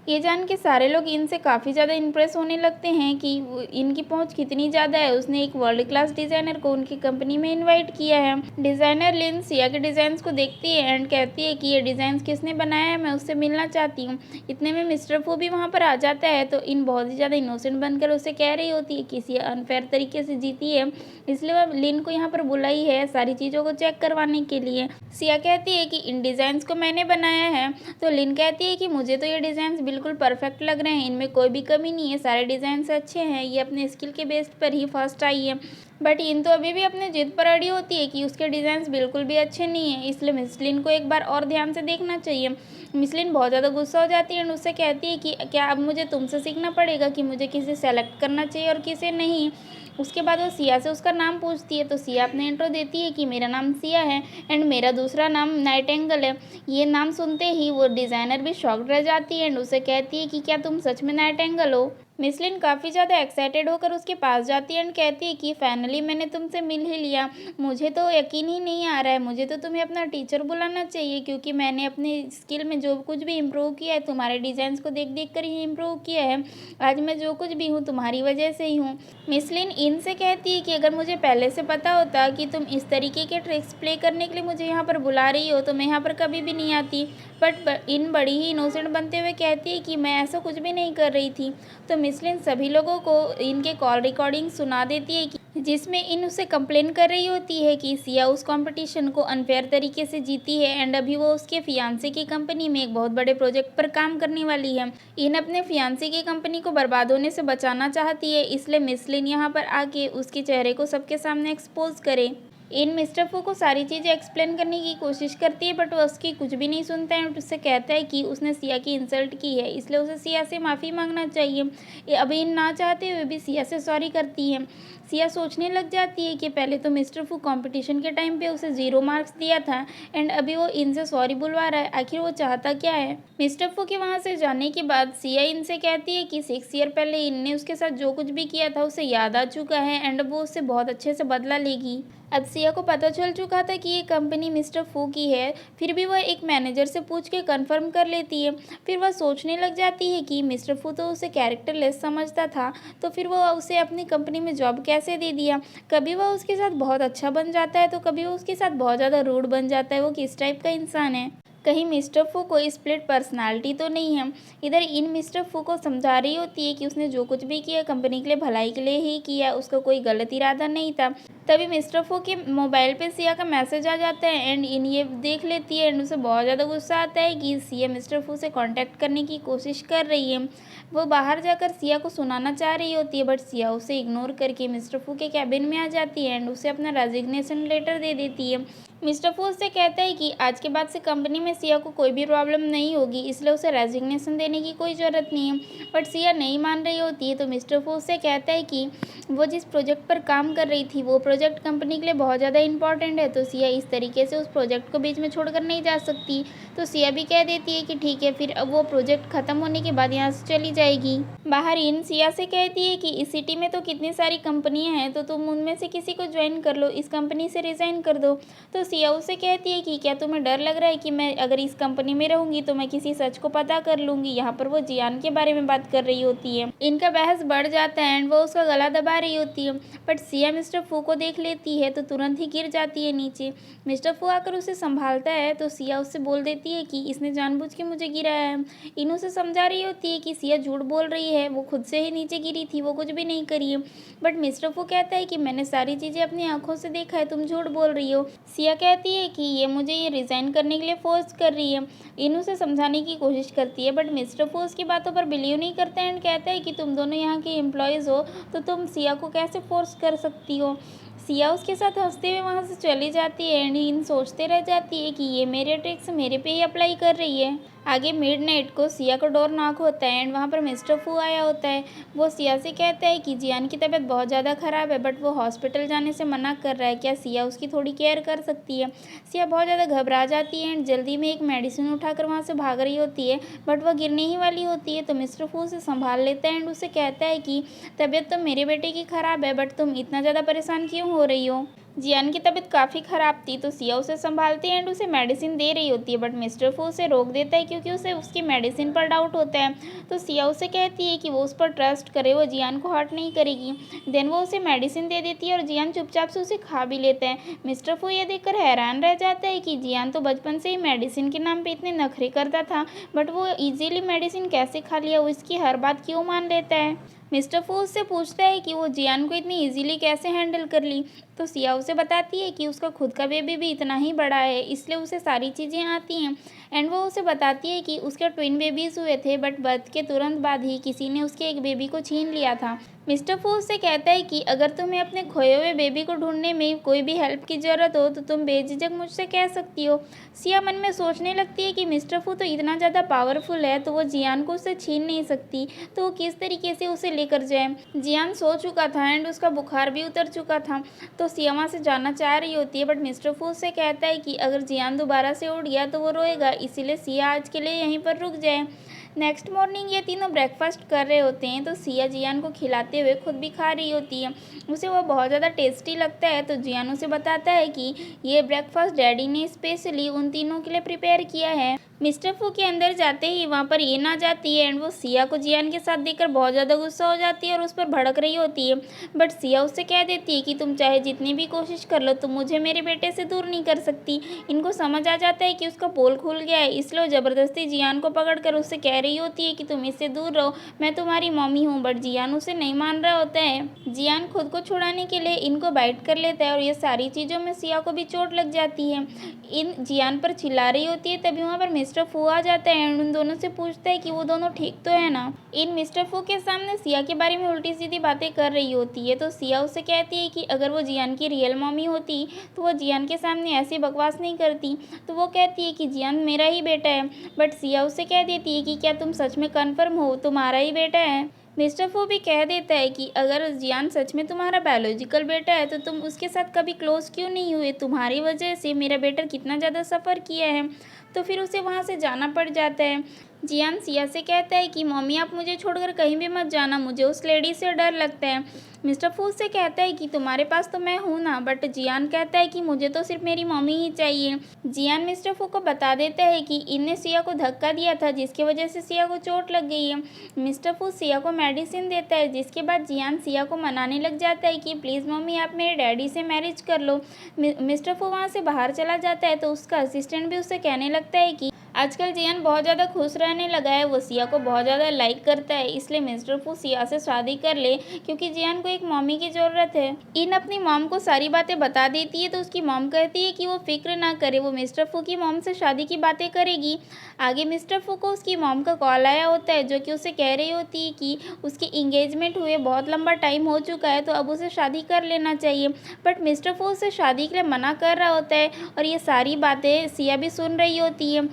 ये जान के सारे लोग इनसे काफ़ी ज़्यादा इम्प्रेस होने लगते हैं कि इनकी पहुंच कितनी ज़्यादा है, उसने एक वर्ल्ड क्लास डिज़ाइनर को उनकी कंपनी में इनवाइट किया है। डिज़ाइनर लिन सिया के डिज़ाइंस को देखती है एंड कहती है कि ये डिज़ाइंस किसने बनाया है, मैं उससे मिलना चाहती हूँ। इतने में मिस्टर फू भी वहाँ पर आ जाता है, तो इन बहुत ही ज़्यादा इनोसेंट बनकर उसे कह रही होती है कि सिया अनफेयर तरीके से जीती है, इसलिए वह लिन को यहाँ पर बुलाई है सारी चीज़ों को चेक करवाने के लिए। सिया कहती है कि इन डिज़ाइंस को मैंने बनाया है, तो लिन कहती है कि मुझे तो ये डिज़ाइंस बिल्कुल परफेक्ट लग रहे हैं, इनमें कोई भी कमी नहीं है, सारे डिज़ाइंस अच्छे हैं, ये अपने स्किल के बेस पर ही फर्स्ट आई है। बट इन तो अभी भी अपने जिद पर अड़ी होती है कि उसके डिज़ाइंस बिल्कुल भी अच्छे नहीं है, इसलिए मिस लिन को एक बार और ध्यान से देखना चाहिए। मिस लिन बहुत ज़्यादा गुस्सा हो जाती है और उससे कहती है कि क्या अब मुझे तुमसे सीखना पड़ेगा कि मुझे किसे सेलेक्ट करना चाहिए और किसे नहीं। उसके बाद वो सिया से उसका नाम पूछती है, तो सिया अपने इंट्रो देती है कि मेरा नाम सिया है एंड मेरा दूसरा नाम नाइटेंगल है। ये नाम सुनते ही वो डिज़ाइनर भी शॉक्ड रह जाती है एंड उसे कहती है कि क्या तुम सच में नाइटेंगल हो। मिसलिन काफ़ी ज़्यादा एक्साइटेड होकर उसके पास जाती है एंड कहती है कि फाइनली मैंने तुमसे मिल ही लिया, मुझे तो यकीन ही नहीं आ रहा है, मुझे तो तुम्हें अपना टीचर बुलाना चाहिए क्योंकि मैंने अपने स्किल में जो कुछ भी इम्प्रूव किया है तुम्हारे डिज़ाइंस को देख देख कर ही इम्प्रूव किया है। आज मैं जो कुछ भी हूँ तुम्हारी वजह से ही हूँ। मिसलिन इनसे कहती है कि अगर मुझे पहले से पता होता कि तुम इस तरीके के ट्रिक्स प्ले करने के लिए मुझे यहाँ पर बुला रही हो तो मैं यहाँ पर कभी भी नहीं आती। बट इन बड़ी ही इनोसेंट बनते हुए कहती है कि मैं ऐसा कुछ भी नहीं कर रही थी। तो मिसलिन सभी लोगों को इनके कॉल रिकॉर्डिंग सुना देती है कि जिसमें इन उससे कंप्लेन कर रही होती है कि सिया उस कंपटीशन को अनफेयर तरीके से जीती है एंड अभी वो उसके फियांसे की कंपनी में एक बहुत बड़े प्रोजेक्ट पर काम करने वाली है। इन अपने फियांसे की कंपनी को बर्बाद होने से बचाना चाहती है, इसलिए मिसलिन यहाँ पर आके उसके चेहरे को सबके सामने एक्सपोज करे। इन मिस्टर फू को सारी चीज़ें एक्सप्लेन करने की कोशिश करती है बट वो उसकी कुछ भी नहीं सुनता है और उससे कहता है कि उसने सिया की इंसल्ट की है, इसलिए उसे सिया से माफ़ी मांगना चाहिए। अभी इन ना चाहते हुए भी सिया से सॉरी करती है। सिया सोचने लग जाती है कि पहले तो मिस्टर फू कंपटीशन के टाइम पे उसे 0 मार्क्स दिया था एंड अभी वो इनसे सॉरी बुलवा रहा है, आखिर वो चाहता क्या है। मिस्टर फू के वहाँ से जाने के बाद सिया इनसे कहती है कि 6 ईयर पहले इनने उसके साथ जो कुछ भी किया था उसे याद आ चुका है एंड वो उससे बहुत अच्छे से बदला लेगी। अब सिया को पता चल चुका था कि ये कंपनी मिस्टर फू की है, फिर भी वह एक मैनेजर से पूछ के कंफर्म कर लेती है। फिर वह सोचने लग जाती है कि मिस्टर फू तो उसे कैरेक्टरलेस समझता था, तो फिर वो उसे अपनी कंपनी में जॉब कैसे दे दिया। कभी वह उसके साथ बहुत अच्छा बन जाता है तो कभी वो उसके साथ बहुत ज़्यादा रूड बन जाता है, वो किस टाइप का इंसान है। कहीं मिस्टर फू को स्प्लिट पर्सनालिटी तो नहीं है। इधर इन मिस्टर फू को समझा रही होती है कि उसने जो कुछ भी किया कंपनी के लिए भलाई के लिए ही किया, उसका कोई गलत इरादा नहीं था। तभी मिस्टर फू के मोबाइल पे सिया का मैसेज आ जाता है एंड इन ये देख लेती है एंड उसे बहुत ज़्यादा गुस्सा आता है कि सिया मिस्टर फू से कांटेक्ट करने की कोशिश कर रही है। वो बाहर जाकर सिया को सुनाना चाह रही होती है बट सिया उसे इग्नोर करके मिस्टर फू के कैबिन में आ जाती है एंड उसे अपना रेजिग्नेशन लेटर दे देती है। मिस्टर फू उससे कहता है कि आज के बाद से कंपनी में सिया को कोई भी प्रॉब्लम नहीं होगी, इसलिए उसे रेजिग्नेशन देने की कोई ज़रूरत नहीं है। बट सिया नहीं मान रही होती है, तो मिस्टर फू उससे कहता है कि वो जिस प्रोजेक्ट पर काम कर रही थी वो प्रोजेक्ट कंपनी के लिए बहुत ज़्यादा इंपॉर्टेंट है, तो सिया इस तरीके से उस प्रोजेक्ट को बीच में छोड़कर नहीं जा सकती। तो सिया भी कह देती है कि ठीक है, फिर अब वो प्रोजेक्ट ख़त्म होने के बाद यहाँ से चली जाएगी। बाहर इन सिया से कहती है कि इस सिटी में तो कितनी सारी कंपनियां हैं, तो तुम उनमें से किसी को ज्वाइन कर लो, इस कंपनी से रिज़ाइन कर दो। तो सिया उससे कहती है कि क्या तुम्हें डर लग रहा है कि मैं अगर इस कंपनी में रहूंगी तो मैं किसी सच को पता कर लूंगी। यहाँ पर वो जियान के बारे में बात कर रही होती है। इनका बहस बढ़ जाता है एंड वो उसका गला दबा रही होती है, बट सिया मिस्टर फू को देख लेती है तो तुरंत ही गिर जाती है नीचे। मिस्टर फू आकर उसे संभालता है तो सिया उससे बोल देती है कि इसने जानबूझ के मुझे गिराया है। इन उसे समझा रही होती है कि सिया झूठ बोल रही है, वो खुद से ही नीचे गिरी थी, वो कुछ भी नहीं करी है। बट मिस्टर फू कहता है कि मैंने सारी चीज़ें अपनी आंखों से देखा है, तुम झूठ बोल रही हो। सिया सिया कहती है कि ये मुझे ये रिज़ाइन करने के लिए फ़ोर्स कर रही है। इन उसे समझाने की कोशिश करती है, बट मिस्टर फू उसकी बातों पर बिलीव नहीं करता है एंड कहता है कि तुम दोनों यहाँ के एम्प्लॉयज़ हो, तो तुम सिया को कैसे फ़ोर्स कर सकती हो। सिया उसके साथ हंसते हुए वहाँ से चली जाती है एंड इन सोचते रह जाती है कि ये मेरे ट्रिक्स मेरे पे ही अप्लाई कर रही है। आगे मिडनाइट को सिया का डोर नॉक होता है एंड वहाँ पर मिस्टर फू आया होता है। वो सिया से कहता है कि जियान की तबीयत बहुत ज़्यादा ख़राब है, बट वो हॉस्पिटल जाने से मना कर रहा है, क्या सिया उसकी थोड़ी केयर कर सकती है। सिया बहुत ज़्यादा घबरा जाती है एंड जल्दी में एक मेडिसिन उठाकर वहाँ से भाग रही होती है, बट वह गिरने ही वाली होती है। तो मिस्टर फू उसे संभाल लेता है एंड उसे कहता है कि तबीयत तो मेरे बेटे की ख़राब है, बट तुम इतना ज़्यादा परेशान क्यों हो रही हो। जियान की तबीयत काफ़ी ख़राब थी, तो सिया उसे संभालती है एंड उसे मेडिसिन दे रही होती है, बट मिस्टर फू उसे रोक देता है क्योंकि उसे उसकी मेडिसिन पर डाउट होता है। तो सिया उसे कहती है कि वो उस पर ट्रस्ट करे, वो जियान को हर्ट नहीं करेगी। देन वो उसे मेडिसिन दे देती है और जियान चुपचाप से उसे खा भी लेता है। मिस्टर फू ये देखकर हैरान रह जाता है कि जियान तो बचपन से ही मेडिसिन के नाम पे इतने नखरे करता था, बट वो इजीली मेडिसिन कैसे खा लिया, वो इसकी हर बात क्यों मान लेता है। मिस्टर फू उससे पूछता है कि वो जियान को इतनी इजीली कैसे हैंडल कर ली। तो सिया उसे बताती है कि उसका खुद का बेबी भी इतना ही बड़ा है, इसलिए उसे सारी चीज़ें आती हैं। एंड वो उसे बताती है कि उसके ट्विन बेबीज़ हुए थे, बट बर्थ के तुरंत बाद ही किसी ने उसके एक बेबी को छीन लिया था। मिस्टर फू उससे कहता है कि अगर तुम्हें अपने खोए हुए बेबी को ढूंढने में कोई भी हेल्प की ज़रूरत हो तो तुम बेझिझक मुझसे कह सकती हो। सिया मन में सोचने लगती है कि मिस्टर फू तो इतना ज़्यादा पावरफुल है, तो वो जियान को उससे छीन नहीं सकती, तो वो किस तरीके से उसे लेकर जाए। जियान सो चुका था एंड उसका बुखार भी उतर चुका था, तो सिया वहाँ से जाना चाह रही होती है, बट मिस्टर फू उससे कहता है कि अगर जियान दोबारा से उठ गया तो वो रोएगा, इसीलिए सिया आज के लिए यहीं पर रुक जाए। नेक्स्ट मॉर्निंग ये तीनों ब्रेकफास्ट कर रहे होते हैं, तो सिया जियान को खिलाते हुए खुद भी खा रही होती है। उसे वो बहुत ज़्यादा टेस्टी लगता है, तो जियान उसे बताता है कि ये ब्रेकफास्ट डैडी ने स्पेशली उन तीनों के लिए प्रिपेयर किया है। मिस्टर फू के अंदर जाते ही वहाँ पर ये आ जाती है एंड वो सिया को जियान के साथ देखकर बहुत ज़्यादा गुस्सा हो जाती है और उस पर भड़क रही होती है, बट सिया उससे कह देती है कि तुम चाहे जितनी भी कोशिश कर लो, तुम मुझे मेरे बेटे से दूर नहीं कर सकती। इनको समझ आ जाता है कि उसका पोल खुल गया है, इसलिए ज़बरदस्ती जियान को पकड़कर उससे कह रही होती है कि तुम इससे दूर रहो, मैं तुम्हारी मम्मी हूँ, बट जियान उसे नहीं मान रहा होता है। जियान खुद को छुड़ाने के लिए इनको बाइट कर लेता है और ये सारी चीज़ों में सिया को भी चोट लग जाती है। इन जियान पर चिल्ला रही होती है, तभी वहाँ पर मिस्टर फू आ जाता है एंड उन दोनों से पूछता है कि वो दोनों ठीक तो है ना। इन मिस्टर फू के सामने सिया के बारे में उल्टी सीधी बातें कर रही होती है, तो सिया उसे कहती है कि अगर वो जियान की रियल मम्मी होती तो वो जियान के सामने ऐसी बकवास नहीं करती। तो वो कहती है कि जियान मेरा ही बेटा है, बट सिया उसे कह देती है कि क्या तुम सच में कन्फर्म हो तुम्हारा ही बेटा है। मिस्टर फू भी कह देता है कि अगर जियान सच में तुम्हारा बायोलॉजिकल बेटा है तो तुम उसके साथ कभी क्लोज क्यों नहीं हुए, तुम्हारी वजह से मेरा बेटा कितना ज़्यादा सफ़र किया है। तो फिर उसे वहाँ से जाना पड़ जाता है। जियान सिया से कहता है कि मम्मी आप मुझे छोड़कर कहीं भी मत जाना, मुझे उस लेडी से डर लगता है। मिस्टर फू से कहता है कि तुम्हारे पास तो मैं हूँ ना, बट जियान कहता है कि मुझे तो सिर्फ मेरी मम्मी ही चाहिए। जियान मिस्टर फू को बता देता है कि इनने सिया को धक्का दिया था जिसकी वजह से सिया को चोट लग गई है। मिस्टर फू सिया को मेडिसिन देता है, जिसके बाद जियान सिया को मनाने लग जाता है कि प्लीज़ मम्मी आप मेरे डैडी से मैरिज कर लो। मिस्टर फू वहाँ से बाहर चला जाता है, तो उसका असिस्टेंट भी उससे कहने लगता है कि आजकल जियान बहुत ज़्यादा खुश रहने लगा है, वो सिया को बहुत ज़्यादा लाइक करता है, इसलिए मिस्टर फू सिया से शादी कर ले क्योंकि जियान को एक मम्मी की ज़रूरत है। इन अपनी मॉम को सारी बातें बता देती है, तो उसकी मॉम कहती है कि वो फिक्र ना करे, वो मिस्टर फू की मॉम से शादी की बातें करेगी। आगे मिस्टर फू को उसकी मॉम का कॉल आया होता है, जो कि उसे कह रही होती है कि उसकी इंगेजमेंट हुए बहुत लंबा टाइम हो चुका है, तो अब उसे शादी कर लेना चाहिए। बट मिस्टर फू उसे शादी के लिए मना कर रहा होता है और ये सारी बातें सिया भी सुन रही होती है।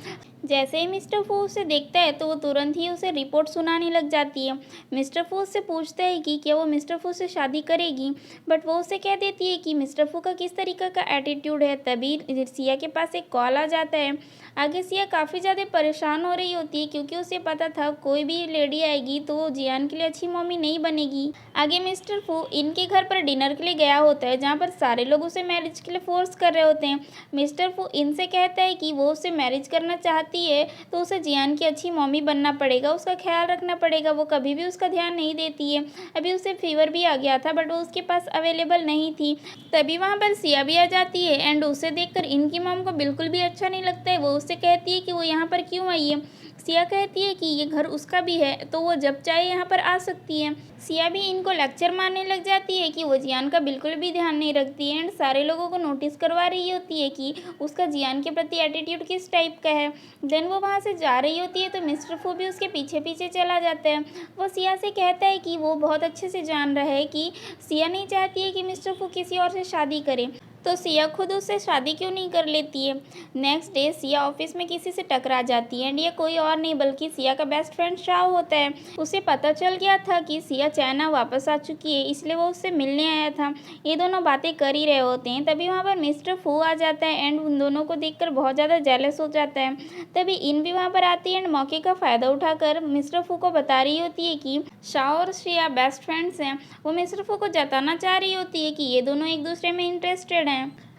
जैसे ही मिस्टर फू उसे देखता है तो वो तुरंत ही उसे रिपोर्ट सुनाने लग जाती है। मिस्टर फू उससे पूछता है कि क्या वो मिस्टर फू से शादी करेगी, बट वो उसे कह देती है कि मिस्टर फू का किस तरीके का एटीट्यूड है। तभी सिया के पास एक कॉल आ जाता है। आगे सिया काफ़ी ज़्यादा परेशान हो रही होती है क्योंकि उसे पता था कोई भी लेडी आएगी तो वो जियान के लिए अच्छी मम्मी नहीं बनेगी। आगे मिस्टर फू इनके घर पर डिनर के लिए गया होता है, जहाँ पर सारे लोग उसे मैरिज के लिए फोर्स कर रहे होते हैं। मिस्टर फू इनसे कहता है कि वो उससे मैरिज करना चाहती है तो उसे जियान की अच्छी मम्मी बनना पड़ेगा, उसका ख्याल रखना पड़ेगा, वो कभी भी उसका ध्यान नहीं देती है। अभी उसे फीवर भी आ गया था, बट वो उसके पास अवेलेबल नहीं थी। तभी वहाँ पर सिया भी आ जाती है एंड उसे देखकर इनकी मॉम को बिल्कुल भी अच्छा नहीं लगता है। वो उससे कहती है कि वो यहाँ पर क्यों आई है। सिया कहती है कि ये घर उसका भी है, तो वो जब चाहे यहाँ पर आ सकती है। सिया भी इनको लेक्चर मारने लग जाती है कि वो जियान का बिल्कुल भी ध्यान नहीं रखती है एंड सारे लोगों को नोटिस करवा रही होती है कि उसका जियान के प्रति एटीट्यूड किस टाइप का है। देन वो वहाँ से जा रही होती है तो मिस्टर फू भी उसके पीछे पीछे चला जाता है। वो सिया से कहता है कि वो बहुत अच्छे से जान रहा है कि सिया नहीं चाहती है कि मिस्टर फू किसी और से शादी करे, तो सिया खुद उससे शादी क्यों नहीं कर लेती है। नेक्स्ट डे सिया ऑफिस में किसी से टकरा जाती है एंड ये कोई और नहीं बल्कि सिया का बेस्ट फ्रेंड शाओ होता है। उसे पता चल गया था कि सिया चाइना वापस आ चुकी है, इसलिए वो उससे मिलने आया था। ये दोनों बातें कर ही रहे होते हैं, तभी वहाँ पर मिस्टर फू आ जाता है एंड उन दोनों को देखकर बहुत ज़्यादा जेलस हो जाता है। तभी इन भी वहाँ पर आती है एंड मौके का फ़ायदा उठाकर मिस्टर फू को बता रही होती है कि शाओ और सिया बेस्ट फ्रेंड्स हैं। वो मिस्टर फू को जताना चाह रही होती है कि ये दोनों एक दूसरे में इंटरेस्टेड हैं।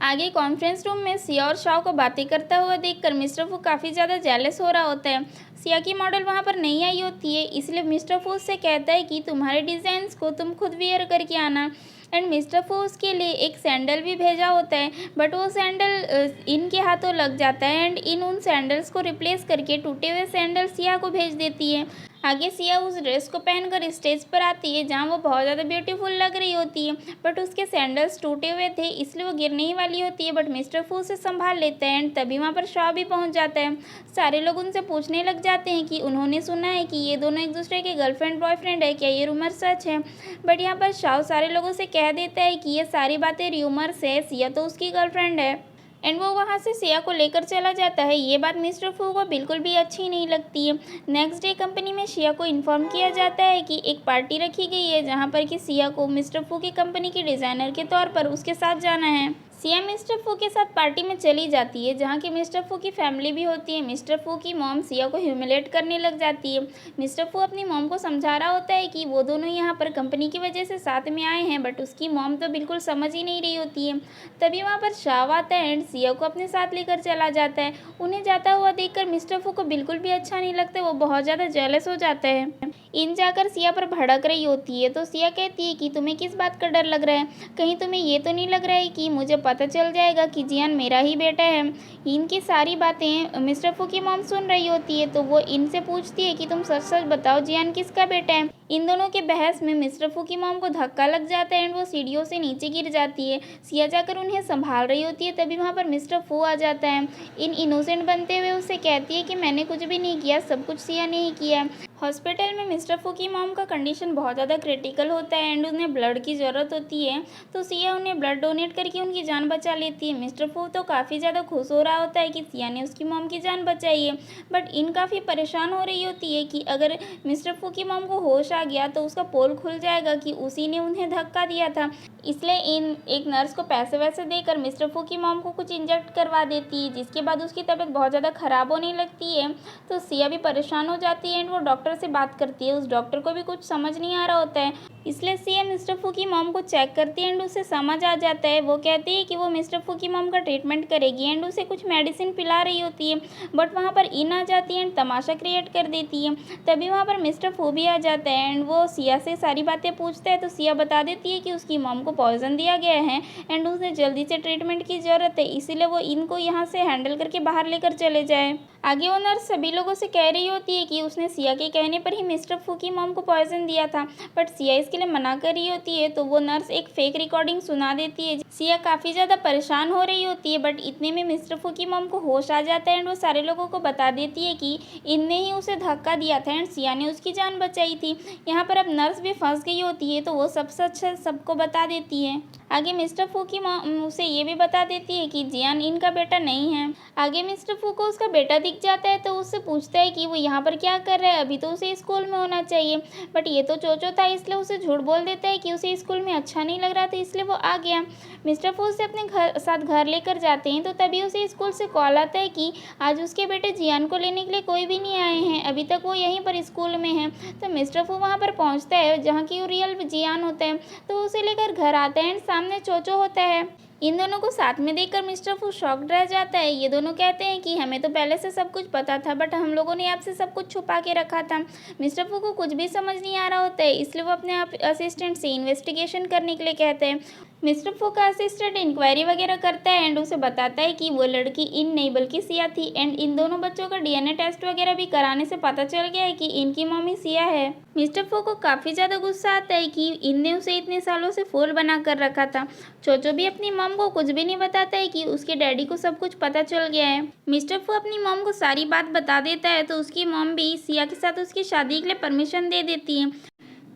आगे कॉन्फ्रेंस रूम में सिया और शाओ को बातें करता हुआ देखकर मिस्टर फू काफ़ी ज़्यादा जेलस हो रहा होता है। सिया की मॉडल वहाँ पर नहीं आई होती है, इसलिए मिस्टर फू उससे कहता है कि तुम्हारे डिज़ाइंस को तुम खुद वियर करके आना। एंड मिस्टर फू उसके लिए एक सैंडल भी भेजा होता है, बट वो सैंडल इनके हाथों लग जाता है एंड इन उन सैंडल्स को रिप्लेस करके टूटे हुए सैंडल सिया को भेज देती है। आगे सिया उस ड्रेस को पहनकर स्टेज पर आती है जहाँ वो बहुत ज़्यादा ब्यूटीफुल लग रही होती है, बट उसके सैंडल्स टूटे हुए थे इसलिए वो गिरने ही वाली होती है, बट मिस्टर फू उसे संभाल लेते हैं एंड तभी वहाँ पर शाओ भी पहुँच जाता है। सारे लोग उनसे पूछने लग जाते हैं कि उन्होंने सुना है कि ये दोनों एक दूसरे के गर्लफ्रेंड बॉयफ्रेंड है, क्या ये रूमर सच है। बट यहाँ पर शाओ सारे लोगों से कह देता है कि ये सारी बातें र्यूमर्स है, सिया तो उसकी गर्लफ्रेंड है एंड वो वहाँ से सिया को लेकर चला जाता है। ये बात मिस्टर फू को बिल्कुल भी अच्छी नहीं लगती है। नेक्स्ट डे कंपनी में सिया को इन्फॉर्म किया जाता है कि एक पार्टी रखी गई है जहाँ पर कि सिया को मिस्टर फू की कंपनी के डिज़ाइनर के तौर पर उसके साथ जाना है। सिया मिस्टर फू के साथ पार्टी में चली जाती है जहाँ की मिस्टर फू की फैमिली भी होती है। मिस्टर फू की मॉम सिया को ह्यूमिलेट करने लग जाती है। मिस्टर फू अपनी मॉम को समझा रहा होता है कि वो दोनों यहाँ पर कंपनी की वजह से साथ में आए हैं, बट उसकी मॉम तो बिल्कुल समझ ही नहीं रही होती है। तभी वहाँ पर शाव आता है एंड सिया को अपने साथ लेकर चला जाता है। उन्हें जाता हुआ देखकर मिस्टर फू को बिल्कुल भी अच्छा नहीं लगता, वो बहुत ज़्यादा जेलस हो जाता है। इन जाकर सिया पर भड़क रही होती है तो सिया कहती है कि तुम्हें किस बात का डर लग रहा है, कहीं तुम्हें ये तो नहीं लग रहा है कि मुझे पता चल जाएगा कि जियान मेरा ही बेटा है। इनकी सारी बातें मिस्टर फू की मॉम सुन रही होती है तो वो इनसे पूछती है कि तुम सच सच बताओ जियान किसका बेटा है। इन दोनों के बहस में मिस्टर फू की मॉम को धक्का लग जाता है एंड वो सीढ़ियों से नीचे गिर जाती है। सिया जाकर उन्हें संभाल रही होती है, तभी वहाँ पर मिस्टर फू आ जाता है। इनोसेंट बनते हुए उससे कहती है कि मैंने कुछ भी नहीं किया, सब कुछ सिया ने ही किया। हॉस्पिटल में मिस्टर फू की मॉम का कंडीशन बहुत ज़्यादा क्रिटिकल होता है एंड उन्हें ब्लड की ज़रूरत होती है, तो सिया उन्हें ब्लड डोनेट करके उनकी जान बचा लेती है। मिस्टर फू तो काफ़ी ज़्यादा खुश हो रहा होता है कि सिया ने उसकी मॉम की जान बचाई है, बट इन काफ़ी परेशान हो रही होती है कि अगर मिस्टर फू की मॉम को होश आ गया तो उसका पोल खुल जाएगा कि उसी ने उन्हें धक्का दिया था। इसलिए इन एक नर्स को पैसे वैसे देकर मिस्टर फू की मॉम को कुछ इंजेक्ट करवा देती है, जिसके बाद उसकी तबीयत बहुत ज़्यादा ख़राब होने लगती है। तो सिया भी परेशान हो जाती है एंड वो डॉक्टर से बात करती है। उस डॉक्टर को भी कुछ समझ नहीं आ रहा होता है, इसलिए सिया मिस्टर फू की मॉम को चेक करती है एंड उसे समझ आ जाता है। वो कहती है कि वो मिस्टर फू की मॉम का ट्रीटमेंट करेगी एंड उसे कुछ मेडिसिन पिला रही होती है, बट वहाँ पर इन आ जाती है एंड तमाशा क्रिएट कर देती है। तभी वहाँ पर मिस्टर फू भी आ जाता है एंड वो सिया से सारी बातें पूछता है, तो सिया बता देती है कि उसकी मॉम को पॉइजन दिया गया है एंड उसे जल्दी से ट्रीटमेंट की ज़रूरत है, इसीलिए वो इनको यहाँ से हैंडल करके बाहर लेकर चले जाए। आगे वो नर्स सभी लोगों से कह रही होती है कि उसने सिया के कहने पर ही मिस्टर फू की मॉम को पॉइजन दिया था, बट सिया इसके लिए मना कर रही होती है, तो वो नर्स एक फेक रिकॉर्डिंग सुना देती है। सिया काफ़ी ज़्यादा परेशान हो रही होती है, बट इतने में मिस्टर फू की मॉम को होश आ जाता है एंड वो सारे लोगों को बता देती है कि इनने ही उसे धक्का दिया था एंड सिया ने उसकी जान बचाई थी। यहाँ पर अब नर्स भी फंस गई होती है, तो वो सब सच सबको बता देती है। आगे मिस्टर फू की मॉम उसे ये भी बता देती है कि जियान इनका बेटा नहीं है। आगे मिस्टर फू को उसका बेटा दिख जाता है, तो उससे पूछता है कि वो यहाँ पर क्या कर रहा है, अभी तो उसे स्कूल में होना चाहिए, बट ये तो चोचो था, इसलिए उसे झूठ बोल देता है कि उसे स्कूल में अच्छा नहीं लग रहा था, इसलिए वो आ गया। मिस्टर फू उसे अपने साथ घर लेकर जाते हैं, तो तभी उसे स्कूल से कॉल आता है कि आज उसके बेटे जियान को लेने के लिए कोई भी नहीं आए हैं, अभी तक वो यहीं पर स्कूल में है। तो मिस्टर फू वहाँ पर पहुँचता है जहाँ की रियल जियान होता है, तो वो उसे लेकर घर आता है एंड सामने चोचो होता है। इन दोनों को साथ में देखकर मिस्टर फू शॉक्ड रह जाता है। ये दोनों कहते हैं कि हमें तो पहले से सब कुछ पता था, बट हम लोगों ने आपसे सब कुछ छुपा के रखा था। मिस्टर फू को कुछ भी समझ नहीं आ रहा होता है, इसलिए वो अपने आप असिस्टेंट से इन्वेस्टिगेशन करने के लिए कहते हैं। मिस्टर फू का असिस्टेंट इंक्वायरी वगैरह करता है एंड उसे बताता है कि वो लड़की इन नहीं बल्कि सिया थी एंड इन दोनों बच्चों का डीएनए टेस्ट वगैरह भी कराने से पता चल गया है कि इनकी मम्मी सिया है। मिस्टर फू को काफ़ी ज़्यादा गुस्सा आता है कि इनने उसे इतने सालों से फूल बना कर रखा था। चोचो भी अपनी मम को कुछ भी नहीं बताता है कि उसके डैडी को सब कुछ पता चल गया है। मिस्टर फू अपनी मम को सारी बात बता देता है तो उसकी मम भी सिया के साथ उसकी शादी के लिए परमिशन दे देती है।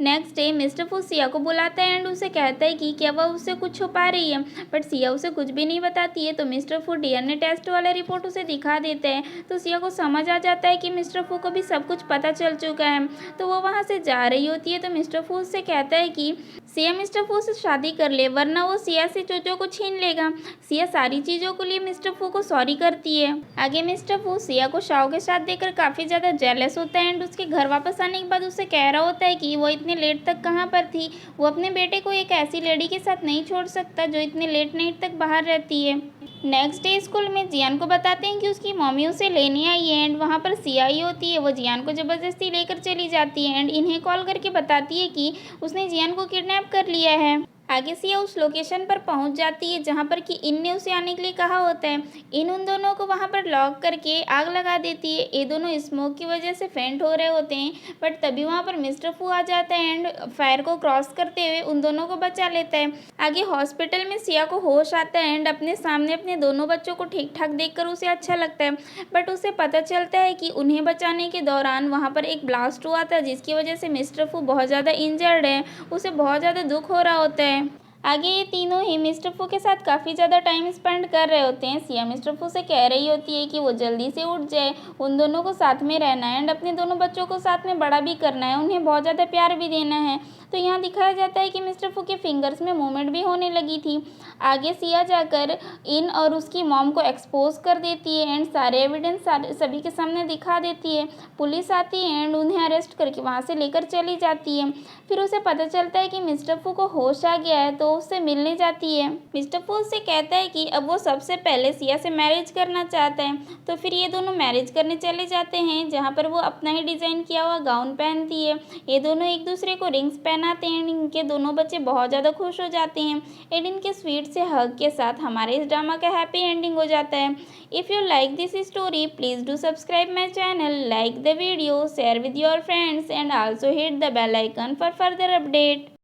नेक्स्ट डे मिस्टर फू सिया को बुलाता है एंड उसे कहता है कि क्या वह उससे कुछ छुपा रही है, बट सिया उसे कुछ भी नहीं बताती है। तो मिस्टर फू डीएनए टेस्ट वाला रिपोर्ट उसे दिखा देते हैं तो सिया को समझ आ जाता है कि मिस्टर फू को भी सब कुछ पता चल चुका है। तो वो वहाँ से जा रही होती है तो मिस्टर फू उससे कहता है कि सिया मिस्टर फू से शादी कर ले वरना वो सिया से चोचो को छीन लेगा। सिया सारी चीज़ों के लिए मिस्टर फू को सॉरी करती है। आगे मिस्टर फू सिया को शाओ के साथ देखकर काफ़ी ज़्यादा जेलस होता है एंड उसके घर वापस आने के बाद उससे कह रहा होता है कि वो इतने लेट तक कहाँ पर थी। वो अपने बेटे को एक ऐसी लेडी के साथ नहीं छोड़ सकता जो इतने लेट नाइट तक बाहर रहती है। नेक्स्ट डे स्कूल में जियान को बताते हैं कि उसकी मम्मी उसे लेने आई है एंड वहाँ पर सिया ही होती है। वो जियान को ज़बरदस्ती लेकर चली जाती है एंड इन्हें कॉल करके बताती है कि उसने जियान को किडनैप कर लिया है। आगे सिया उस लोकेशन पर पहुंच जाती है जहां पर कि इन ने उसे आने के लिए कहा होता है। इन उन दोनों को वहां पर लॉक करके आग लगा देती है। ये दोनों स्मोक की वजह से फेंट हो रहे होते हैं बट तभी वहां पर मिस्टर फू आ जाता है एंड फायर को क्रॉस करते हुए उन दोनों को बचा लेता है। आगे हॉस्पिटल में सिया को होश आता है एंड अपने सामने अपने दोनों बच्चों को ठीक ठाक देखकर उसे अच्छा लगता है, बट उसे पता चलता है कि उन्हें बचाने के दौरान वहाँ पर एक ब्लास्ट हुआ था जिसकी वजह से मिस्टर फू बहुत ज़्यादा इंजर्ड है। उसे बहुत ज़्यादा दुख हो रहा होता है। आगे ये तीनों ही मिस्टर फू के साथ काफ़ी ज़्यादा टाइम स्पेंड कर रहे होते हैं। सिया मिस्टर फू से कह रही होती है कि वो जल्दी से उठ जाए, उन दोनों को साथ में रहना है एंड अपने दोनों बच्चों को साथ में बड़ा भी करना है, उन्हें बहुत ज़्यादा प्यार भी देना है। तो यहाँ दिखाया जाता है कि मिस्टर फू के फिंगर्स में मूवमेंट भी होने लगी थी। आगे सिया जाकर इन और उसकी मॉम को एक्सपोज कर देती है एंड सारे एविडेंस सभी के सामने दिखा देती है। पुलिस आती है एंड उन्हें अरेस्ट करके वहाँ से लेकर चली जाती है। फिर उसे पता चलता है कि मिस्टर फू को होश आ गया है तो उससे मिलने जाती है। मिस्टर फू उससे कहता है कि अब वो सबसे पहले सिया से मैरिज करना चाहता है। तो फिर ये दोनों मैरिज करने चले जाते हैं जहाँ पर वो अपना ही डिज़ाइन किया हुआ गाउन पहनती है। ये दोनों एक दूसरे को रिंग्स पहनाते हैं। इनके दोनों बच्चे बहुत ज़्यादा खुश हो जाते हैं एंड इनके स्वीट से हग के साथ हमारे इस ड्रामा का हैप्पी एंडिंग हो जाता है। If you like this story please do subscribe my channel, like the video, share with your friends and also hit the bell icon for further update.